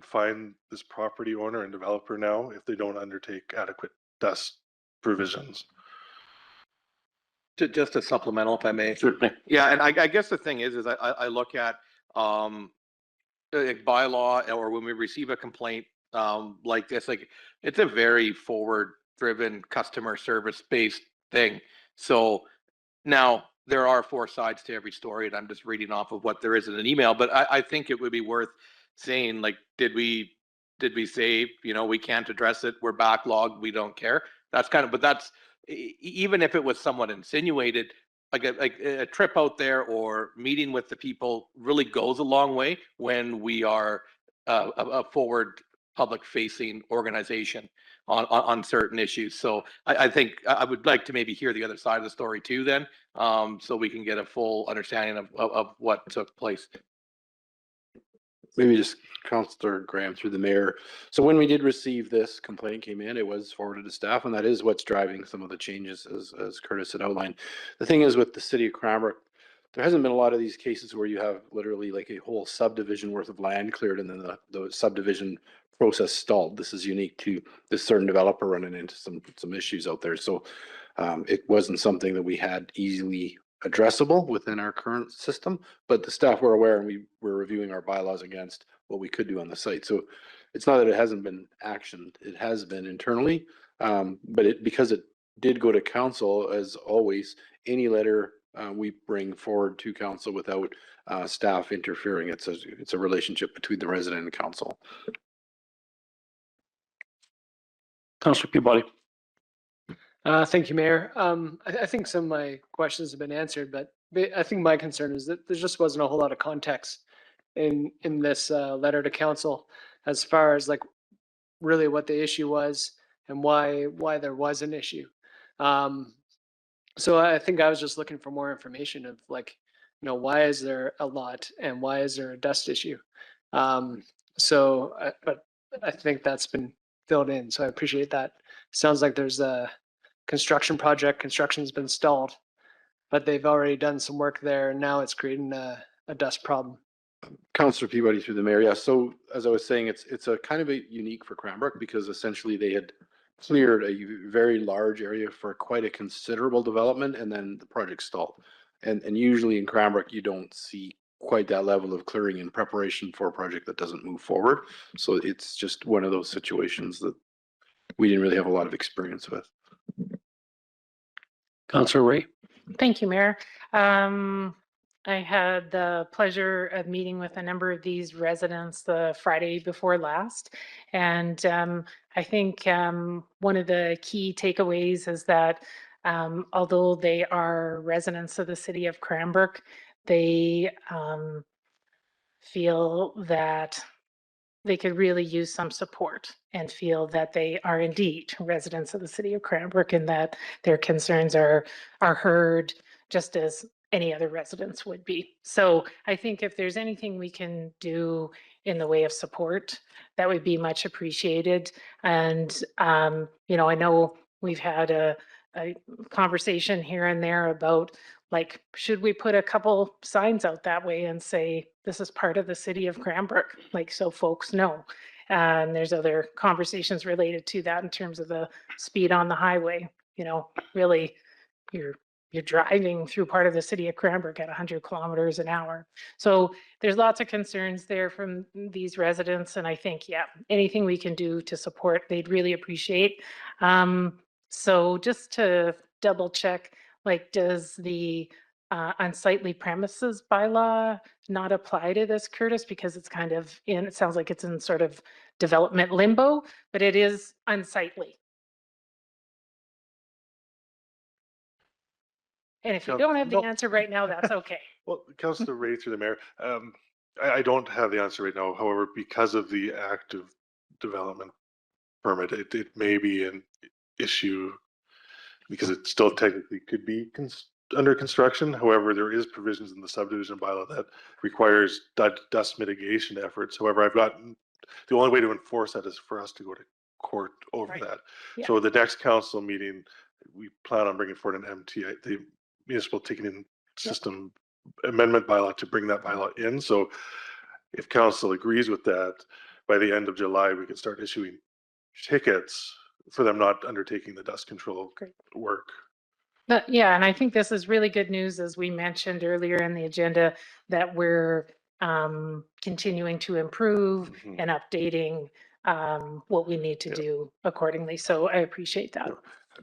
fine this property owner and developer now if they don't undertake adequate dust provisions. Just a supplemental, if I may. Certainly. Yeah, and I guess the thing is I look at like bylaw, or when we receive a complaint like this, like, it's a very forward-driven, customer service-based thing. So now there are 4 sides to every story, and I'm just reading off of what there is in an email. But I think it would be worth saying, like, did we say, you know, we can't address it, we're backlogged, we don't care? That's kind of, but that's, even if it was somewhat insinuated, like a trip out there or meeting with the people really goes a long way when we are a forward public facing organization on certain issues. So I think I would like to maybe hear the other side of the story too then, so we can get a full understanding of what took place. Maybe just Councillor Graham through the mayor. So when we did receive this complaint came in, it was forwarded to staff, and that is what's driving some of the changes as Curtis had outlined. The thing is, with the city of Cranbrook, there hasn't been a lot of these cases where you have literally like a whole subdivision worth of land cleared and then the subdivision process stalled. This is unique to this certain developer running into some issues out there. So it wasn't something that we had easily addressable within our current system, but the staff were aware, and we were reviewing our bylaws against what we could do on the site. So it's not that it hasn't been actioned, it has been internally, but because it did go to council, as always, any letter we bring forward to council without staff interfering. It's a relationship between the resident and council. Councillor Peabody. Thank you, Mayor. I think some of my questions have been answered, but I think my concern is that there just wasn't a whole lot of context in this letter to council as far as like really what the issue was and why there was an issue. So I think I was just looking for more information of like, why is there a lot and why is there a dust issue? But I think that's been filled in, so I appreciate that. Sounds like there's a construction project, construction's been stalled, but they've already done some work there and now it's creating a dust problem. Councillor Peabody through the mayor. Yeah. So as I was saying, it's a kind of a unique for Cranbrook because essentially they had cleared a very large area for quite a considerable development and then the project stalled. And usually in Cranbrook, you don't see quite that level of clearing in preparation for a project that doesn't move forward. So it's just one of those situations that we didn't really have a lot of experience with. Councillor Ray. Thank you, Mayor. I had the pleasure of meeting with a number of these residents the Friday before last. And I think one of the key takeaways is that although they are residents of the city of Cranbrook, they feel that they could really use some support and feel that they are indeed residents of the city of Cranbrook and that their concerns are heard just as any other residents would be. So I think if there's anything we can do in the way of support, that would be much appreciated. And, I know we've had a conversation here and there about like, should we put a couple signs out that way and say, this is part of the city of Cranbrook, like, so folks know. And there's other conversations related to that in terms of the speed on the highway. Really, you're driving through part of the city of Cranbrook at 100 kilometers an hour. So there's lots of concerns there from these residents. And I think, yeah, anything we can do to support, they'd really appreciate. So just to double check, like, does the unsightly premises bylaw not apply to this, Curtis? Because it's kind of it sounds like it's in sort of development limbo, but it is unsightly. And if you don't have the answer right now, that's okay. Well, Councillor Ray through the mayor, I don't have the answer right now. However, because of the active development permit, it may be an issue because it still technically could be under construction. However, there is provisions in the subdivision bylaw that requires dust mitigation efforts. However, the only way to enforce that is for us to go to court over that. Yeah. So the next council meeting, we plan on bringing forward an MTI, the municipal ticketing system amendment bylaw, to bring that bylaw in. So if council agrees with that, by the end of July, we can start issuing tickets for them not undertaking the dust control work. Yeah, and I think this is really good news, as we mentioned earlier in the agenda, that we're continuing to improve and updating what we need to do accordingly. So I appreciate that.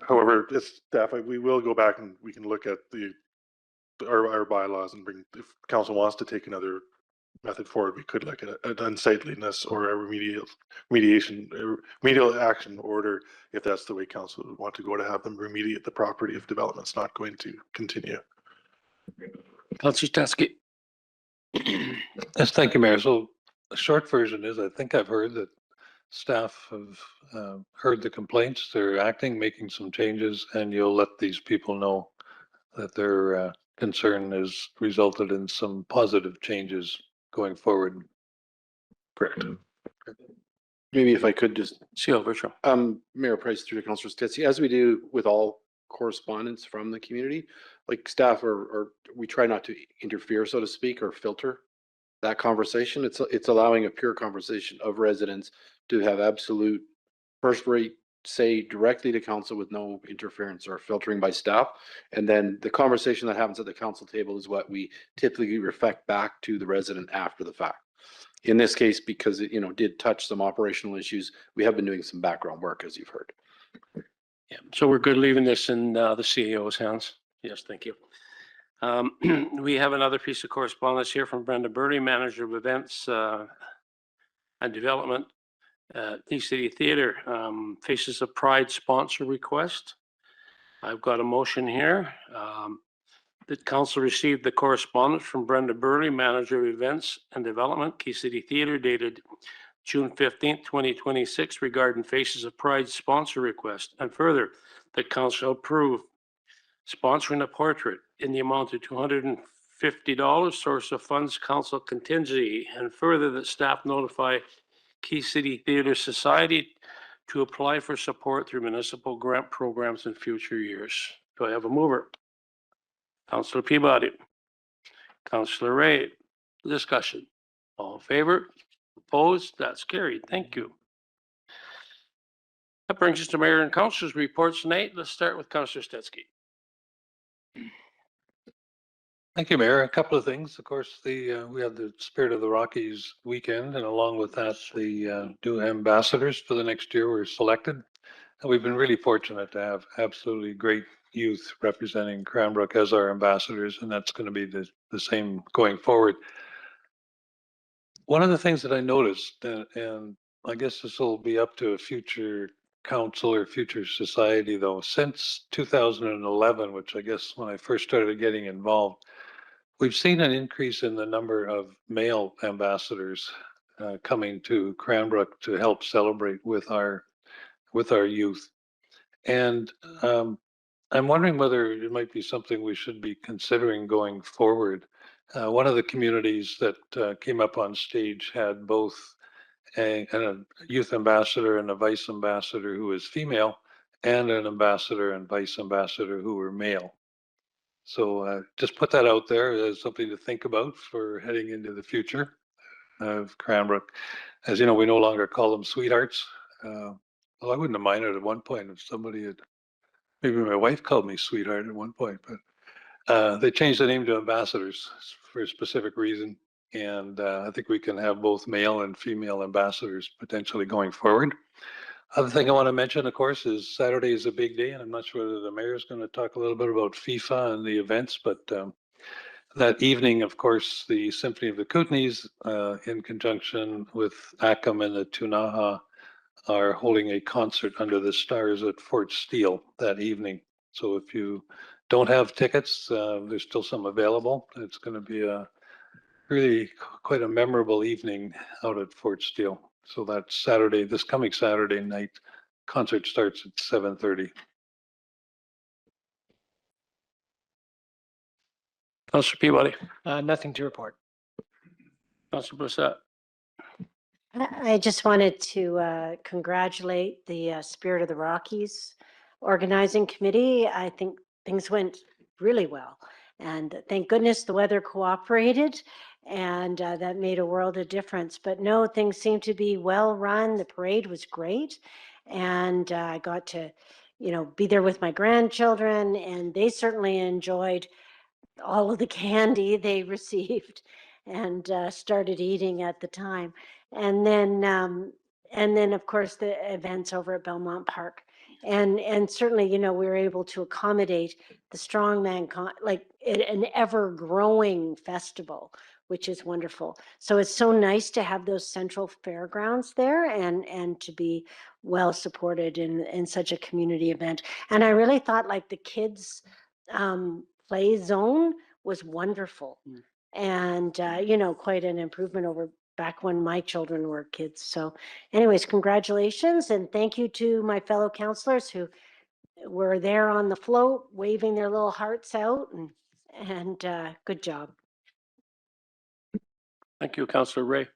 However, as staff, we will go back and we can look at our bylaws and bring, if council wants to take another method forward, we could look at an unsightliness or a remedial action order, if that's the way council would want to go, to have them remediate the property if development's not going to continue. Councillor Statsky. Yes, thank you, Mayor. So the short version is, I think I've heard that staff have heard the complaints, they're acting, making some changes, and you'll let these people know that their concern has resulted in some positive changes going forward. Correct. Maybe if I could just Virtual. Mayor Price through to Councillor Stetsy, as we do with all correspondence from the community, like staff we try not to interfere, so to speak, or filter that conversation. It's allowing a pure conversation of residents to have absolute first rate say directly to council with no interference or filtering by staff. And then the conversation that happens at the council table is what we typically reflect back to the resident after the fact. In this case, because it did touch some operational issues, we have been doing some background work, as you've heard. Yeah, so we're good leaving this in the CAO's hands. Yes, thank you. We have another piece of correspondence here from Brenda Burley, Manager of Events and Development. Key City Theatre faces a Pride sponsor request. I've got a motion here that council received the correspondence from Brenda Burley, Manager of Events and Development, Key City Theatre, dated June 15th, 2026 regarding Faces of Pride sponsor request. And further, that council approve sponsoring a portrait in the amount of $250, source of funds council contingency. And further, that staff notify Key City Theatre Society to apply for support through municipal grant programs in future years. Do I have a mover? Councillor Peabody. Councillor Ray. Discussion. All in favor? Opposed? That's carried. Thank you. That brings us to Mayor and Councilors reports tonight. Let's start with Councillor Stetsky. Thank you, Mayor. A couple of things. Of course, we had the Spirit of the Rockies weekend, and along with that, the new ambassadors for the next year were selected. And we've been really fortunate to have absolutely great youth representing Cranbrook as our ambassadors, and that's going to be the same going forward. One of the things that I noticed, and I guess this will be up to a future council or future society though, since 2011, which I guess when I first started getting involved, we've seen an increase in the number of male ambassadors coming to Cranbrook to help celebrate with our youth. And I'm wondering whether it might be something we should be considering going forward. One of the communities that came up on stage had both a youth ambassador and a vice ambassador who is female, and an ambassador and vice ambassador who were male. So just put that out there as something to think about for heading into the future of Cranbrook. As you know, we no longer call them sweethearts. Well, I wouldn't have minded at one point if somebody had, maybe my wife called me sweetheart at one point, but they changed the name to ambassadors for a specific reason. And I think we can have both male and female ambassadors potentially going forward. Other thing I want to mention, of course, is Saturday is a big day, and I'm not sure whether the mayor is going to talk a little bit about FIFA and the events, but that evening, of course, the Symphony of the Kootenays, in conjunction with ACAM and the Tunaha, are holding a concert under the stars at Fort Steele that evening. So if you don't have tickets, there's still some available. It's going to be a really quite a memorable evening out at Fort Steele. So that's Saturday, this coming Saturday night. Concert starts at 7:30. Councillor Peabody. Nothing to report. Councillor Brissette. I just wanted to congratulate the Spirit of the Rockies organizing committee. I think things went really well. And thank goodness the weather cooperated, and that made a world of difference. But no, things seemed to be well run. The parade was great. And I got to, be there with my grandchildren, and they certainly enjoyed all of the candy they received and started eating at the time. And then of course the events over at Belmont Park. And certainly, we were able to accommodate the strongman, like an ever-growing festival, which is wonderful. So it's so nice to have those central fairgrounds there and to be well supported in such a community event. And I really thought like the kids play zone was wonderful. And, quite an improvement over back when my children were kids. So anyways, congratulations. And thank you to my fellow counselors who were there on the float, waving their little hearts out, and good job. Thank you, Councillor Ray.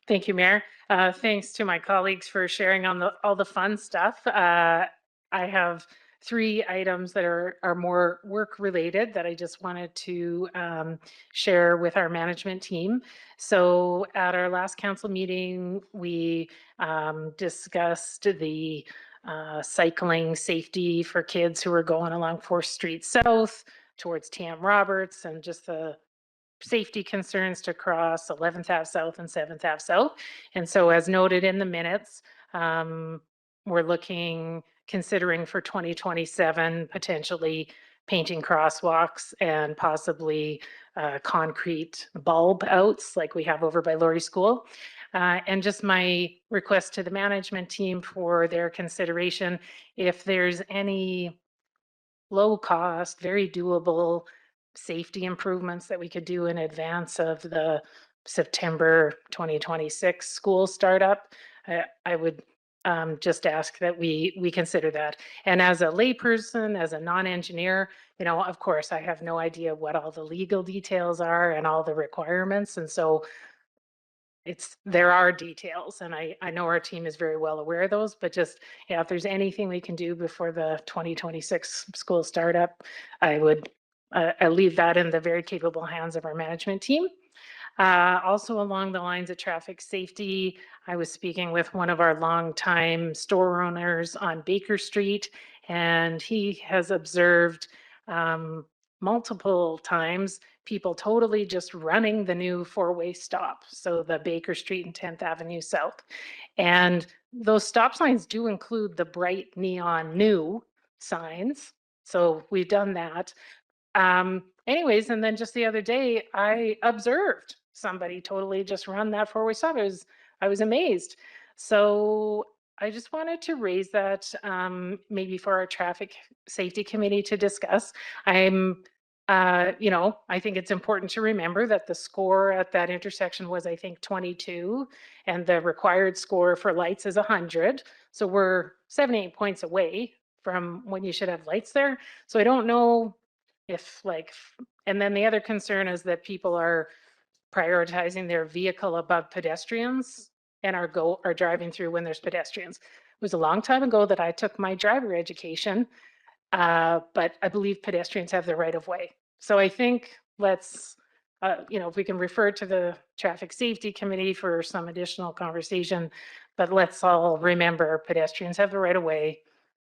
Thank you, Mayor. Thanks to my colleagues for sharing on all the fun stuff. I have 3 items that are more work related that I just wanted to share with our management team. So at our last council meeting, we discussed the cycling safety for kids who are going along 4th Street South towards Tam Roberts, and just the safety concerns to cross 11th Ave South and 7th Ave South. And so as noted in the minutes, we're considering for 2027 potentially painting crosswalks and possibly concrete bulb outs like we have over by Laurie School. And just my request to the management team for their consideration, if there's any low cost, very doable safety improvements that we could do in advance of the September 2026 school startup, I would just ask that we consider that. And as a layperson, as a non-engineer, of course, I have no idea what all the legal details are and all the requirements. And so there are details, and I know our team is very well aware of those, but just, if there's anything we can do before the 2026 school startup, I would I leave that in the very capable hands of our management team. Also along the lines of traffic safety, I was speaking with one of our longtime store owners on Baker Street, and he has observed multiple times people totally just running the new four-way stop. So the Baker Street and 10th Avenue South. And those stop signs do include the bright neon new signs. So we've done that. Anyways, and then just the other day, I observed somebody totally just run that four-way stop. I was amazed. So I just wanted to raise that maybe for our traffic safety committee to discuss. I think it's important to remember that the score at that intersection was, I think, 22, and the required score for lights is 100. So we're 78 points away from when you should have lights there. So I don't know if and then the other concern is that people are prioritizing their vehicle above pedestrians and are driving through when there's pedestrians. It was a long time ago that I took my driver education, but I believe pedestrians have the right of way. So I think let's, if we can refer to the traffic safety committee for some additional conversation, but let's all remember pedestrians have the right of way.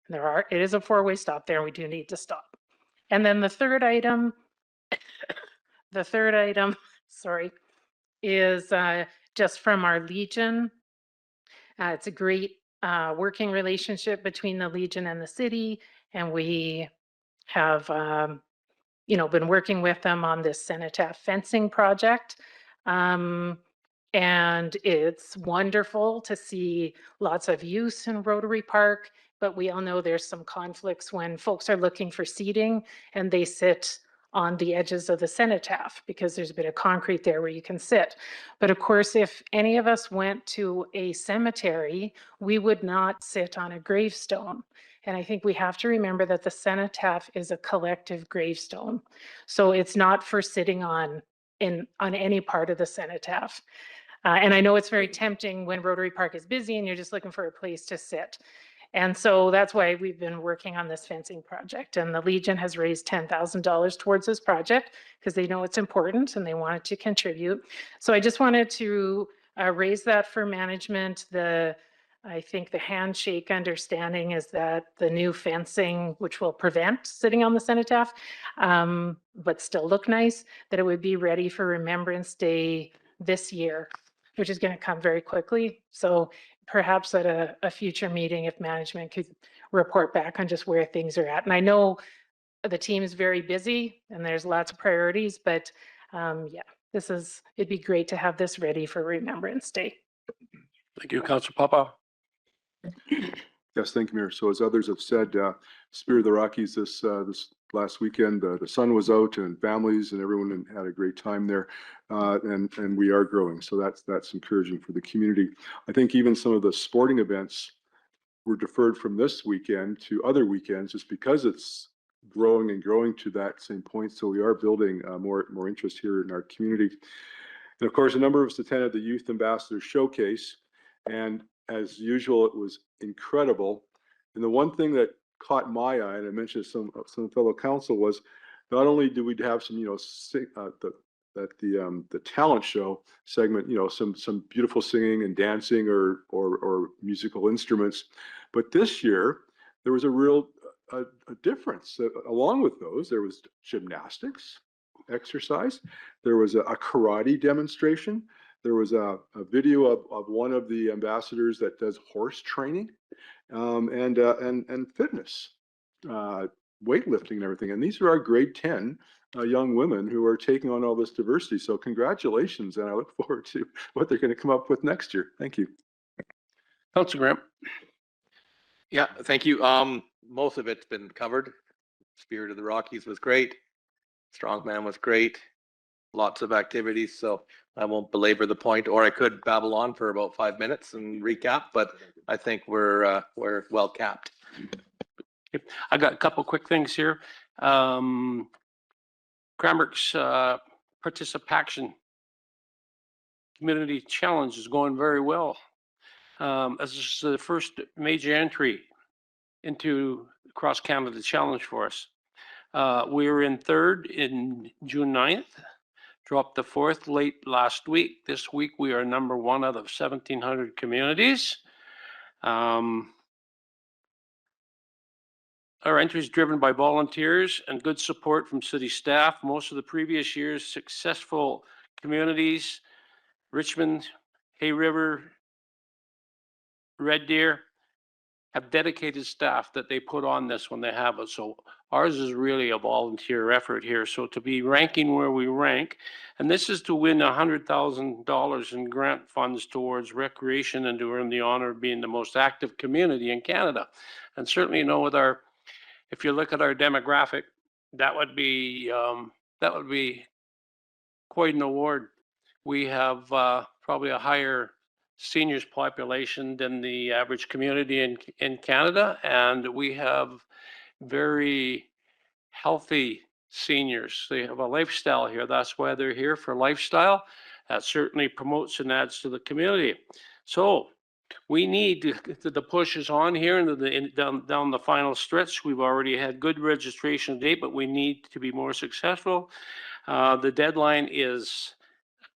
It is a four-way stop there, and we do need to stop. And then the third item, sorry, is just from our Legion. It's a great working relationship between the Legion and the city, and we have, been working with them on this cenotaph fencing project. And it's wonderful to see lots of use in Rotary Park, but we all know there's some conflicts when folks are looking for seating and they sit on the edges of the cenotaph because there's a bit of concrete there where you can sit. But of course, if any of us went to a cemetery, we would not sit on a gravestone. And I think we have to remember that the cenotaph is a collective gravestone. So it's not for sitting on any part of the cenotaph. And I know it's very tempting when Rotary Park is busy and you're just looking for a place to sit. And so that's why we've been working on this fencing project. And the Legion has raised $10,000 towards this project because they know it's important and they wanted to contribute. So I just wanted to raise that for management. I think the handshake understanding is that the new fencing, which will prevent sitting on the cenotaph, but still look nice, that it would be ready for Remembrance Day this year, which is going to come very quickly. So perhaps at a future meeting, if management could report back on just where things are at. And I know the team is very busy and there's lots of priorities, but it'd be great to have this ready for Remembrance Day. Thank you, Councilor Papa. Yes, thank you, Mayor. So as others have said, Spirit of the Rockies this last weekend, the sun was out and families and everyone had a great time there, and we are growing. So that's encouraging for the community. I think even some of the sporting events were deferred from this weekend to other weekends just because it's growing and growing to that same point. So we are building more interest here in our community. And of course, a number of us attended the Youth Ambassador Showcase, and as usual, it was incredible. And the one thing that caught my eye, and I mentioned some fellow council, was not only do we have some, the talent show segment, some beautiful singing and dancing or musical instruments, but this year there was a real a difference. Along with those, there was gymnastics, exercise. There was a karate demonstration. There was a video of one of the ambassadors that does horse training, and fitness, weightlifting and everything. And these are our grade 10 young women who are taking on all this diversity. So congratulations, and I look forward to what they're going to come up with next year. Thank you. Councilor Graham. Yeah, thank you. Most of it's been covered. Spirit of the Rockies was great. Strongman was great. lots of activities, so I won't belabor the point, or I could babble on for about 5 minutes and recap, but I think we're well capped. I got a couple quick things here. Cranbrook's participation community challenge is going very well. This is the first major entry into Cross Canada Challenge for us. We were in third in June 9th, dropped to fourth late last week. This week we are number one out of 1,700 communities. Our entry is driven by volunteers and good support from city staff. Most of the previous year's successful communities, Richmond, Hay River, Red Deer, have dedicated staff that they put on this when they have it. So ours is really a volunteer effort here. So to be ranking where we rank, and this is to win $100,000 in grant funds towards recreation and to earn the honor of being the most active community in Canada. And certainly, you know, with our, if you look at our demographic, that would be quite an award. We have probably a higher seniors population than the average community in Canada, and we have very healthy seniors. They have a lifestyle here. That's why they're here, for lifestyle. That certainly promotes and adds to the community. So we need to, the push is on here and down the final stretch. We've already had good registration date, but we need to be more successful. The deadline is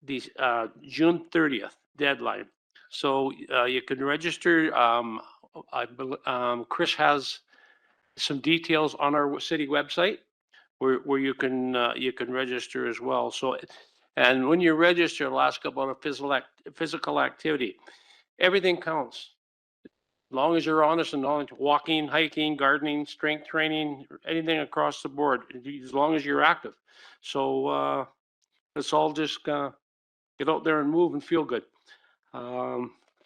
the June 30th deadline. So you can register. Chris has some details on our city website where you can register as well. So, and when you register, it'll ask about a physical activity. Everything counts. As long as you're honest and knowledge, walking, hiking, gardening, strength training, anything across the board, as long as you're active. So let's all just get out there and move and feel good.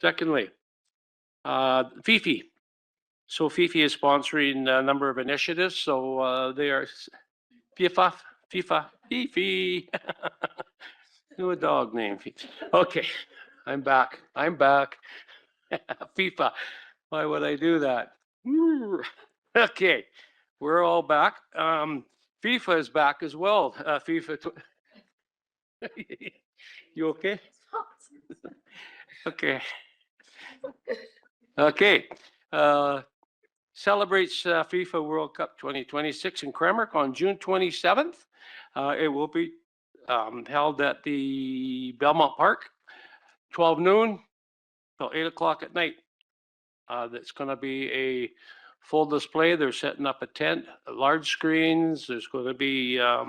Secondly, FIFI. So FIFI is sponsoring a number of initiatives. So they are FIFI. New dog name. Okay, I'm back. FIFA. Why would I do that? Okay, we're all back. FIFA is back as well. FIFA. You okay? Okay. Okay. Celebrates FIFA World Cup 2026 in Cranbrook on June 27th. It will be held at the Belmont Park, 12 noon till 8 o'clock at night. That's going to be a full display. They're setting up a tent, large screens. There's going to be a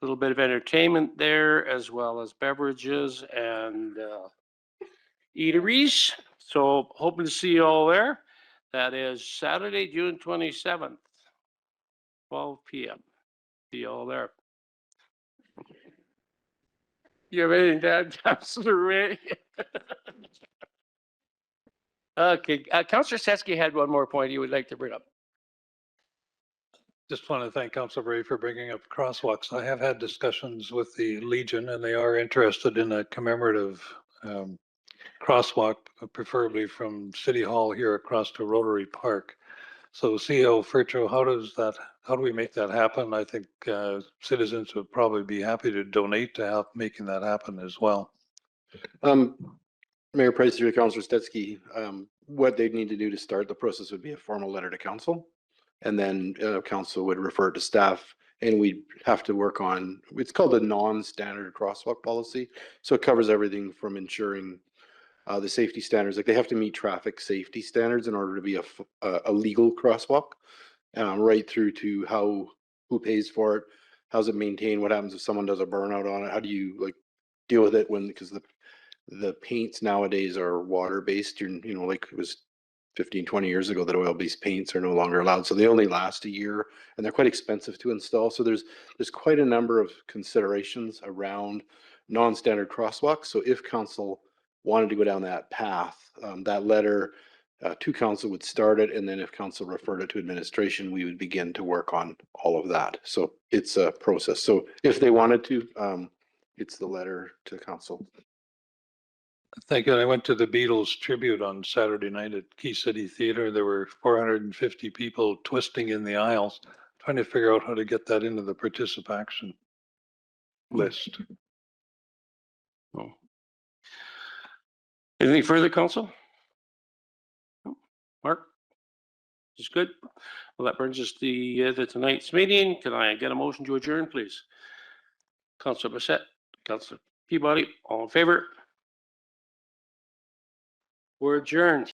little bit of entertainment there, as well as beverages and eateries. So hoping to see you all there. That is Saturday, June 27th, 12 p.m. See you all there. You have anything to add, Councillor Ray? Okay, Councillor Setsky had one more point he would like to bring up. Just want to thank Councillor Bray for bringing up crosswalks. I have had discussions with the Legion and they are interested in a commemorative crosswalk, preferably from City Hall here across to Rotary Park. So CEO Fercho, how do we make that happen? I think citizens would probably be happy to donate to help making that happen as well. Mayor Price, through Councillor Stetsky, what they'd need to do to start the process would be a formal letter to council. And then council would refer to staff and we'd have to work on, it's called a non-standard crosswalk policy. So it covers everything from ensuring the safety standards, like they have to meet traffic safety standards in order to be a legal crosswalk, right through to who pays for it, how's it maintained, what happens if someone does a burnout on it, how do you like deal with it because the paints nowadays are water-based, you know, like it was 15, 20 years ago that oil-based paints are no longer allowed. So they only last a year and they're quite expensive to install. So there's quite a number of considerations around non-standard crosswalks. So if council wanted to go down that path, that letter to council would start it, and then if council referred it to administration, we would begin to work on all of that. So it's a process. So if they wanted to, it's the letter to council. Thank you. I went to the Beatles tribute on Saturday night at Key City Theater. There were 450 people twisting in the aisles, trying to figure out how to get that into the participation list. Oh. Anything further, council? No. Mark? Is good? Well, that brings us to tonight's meeting. Can I get a motion to adjourn, please? Councilor Bassett, Councilor Peabody, all in favor? We're adjourned.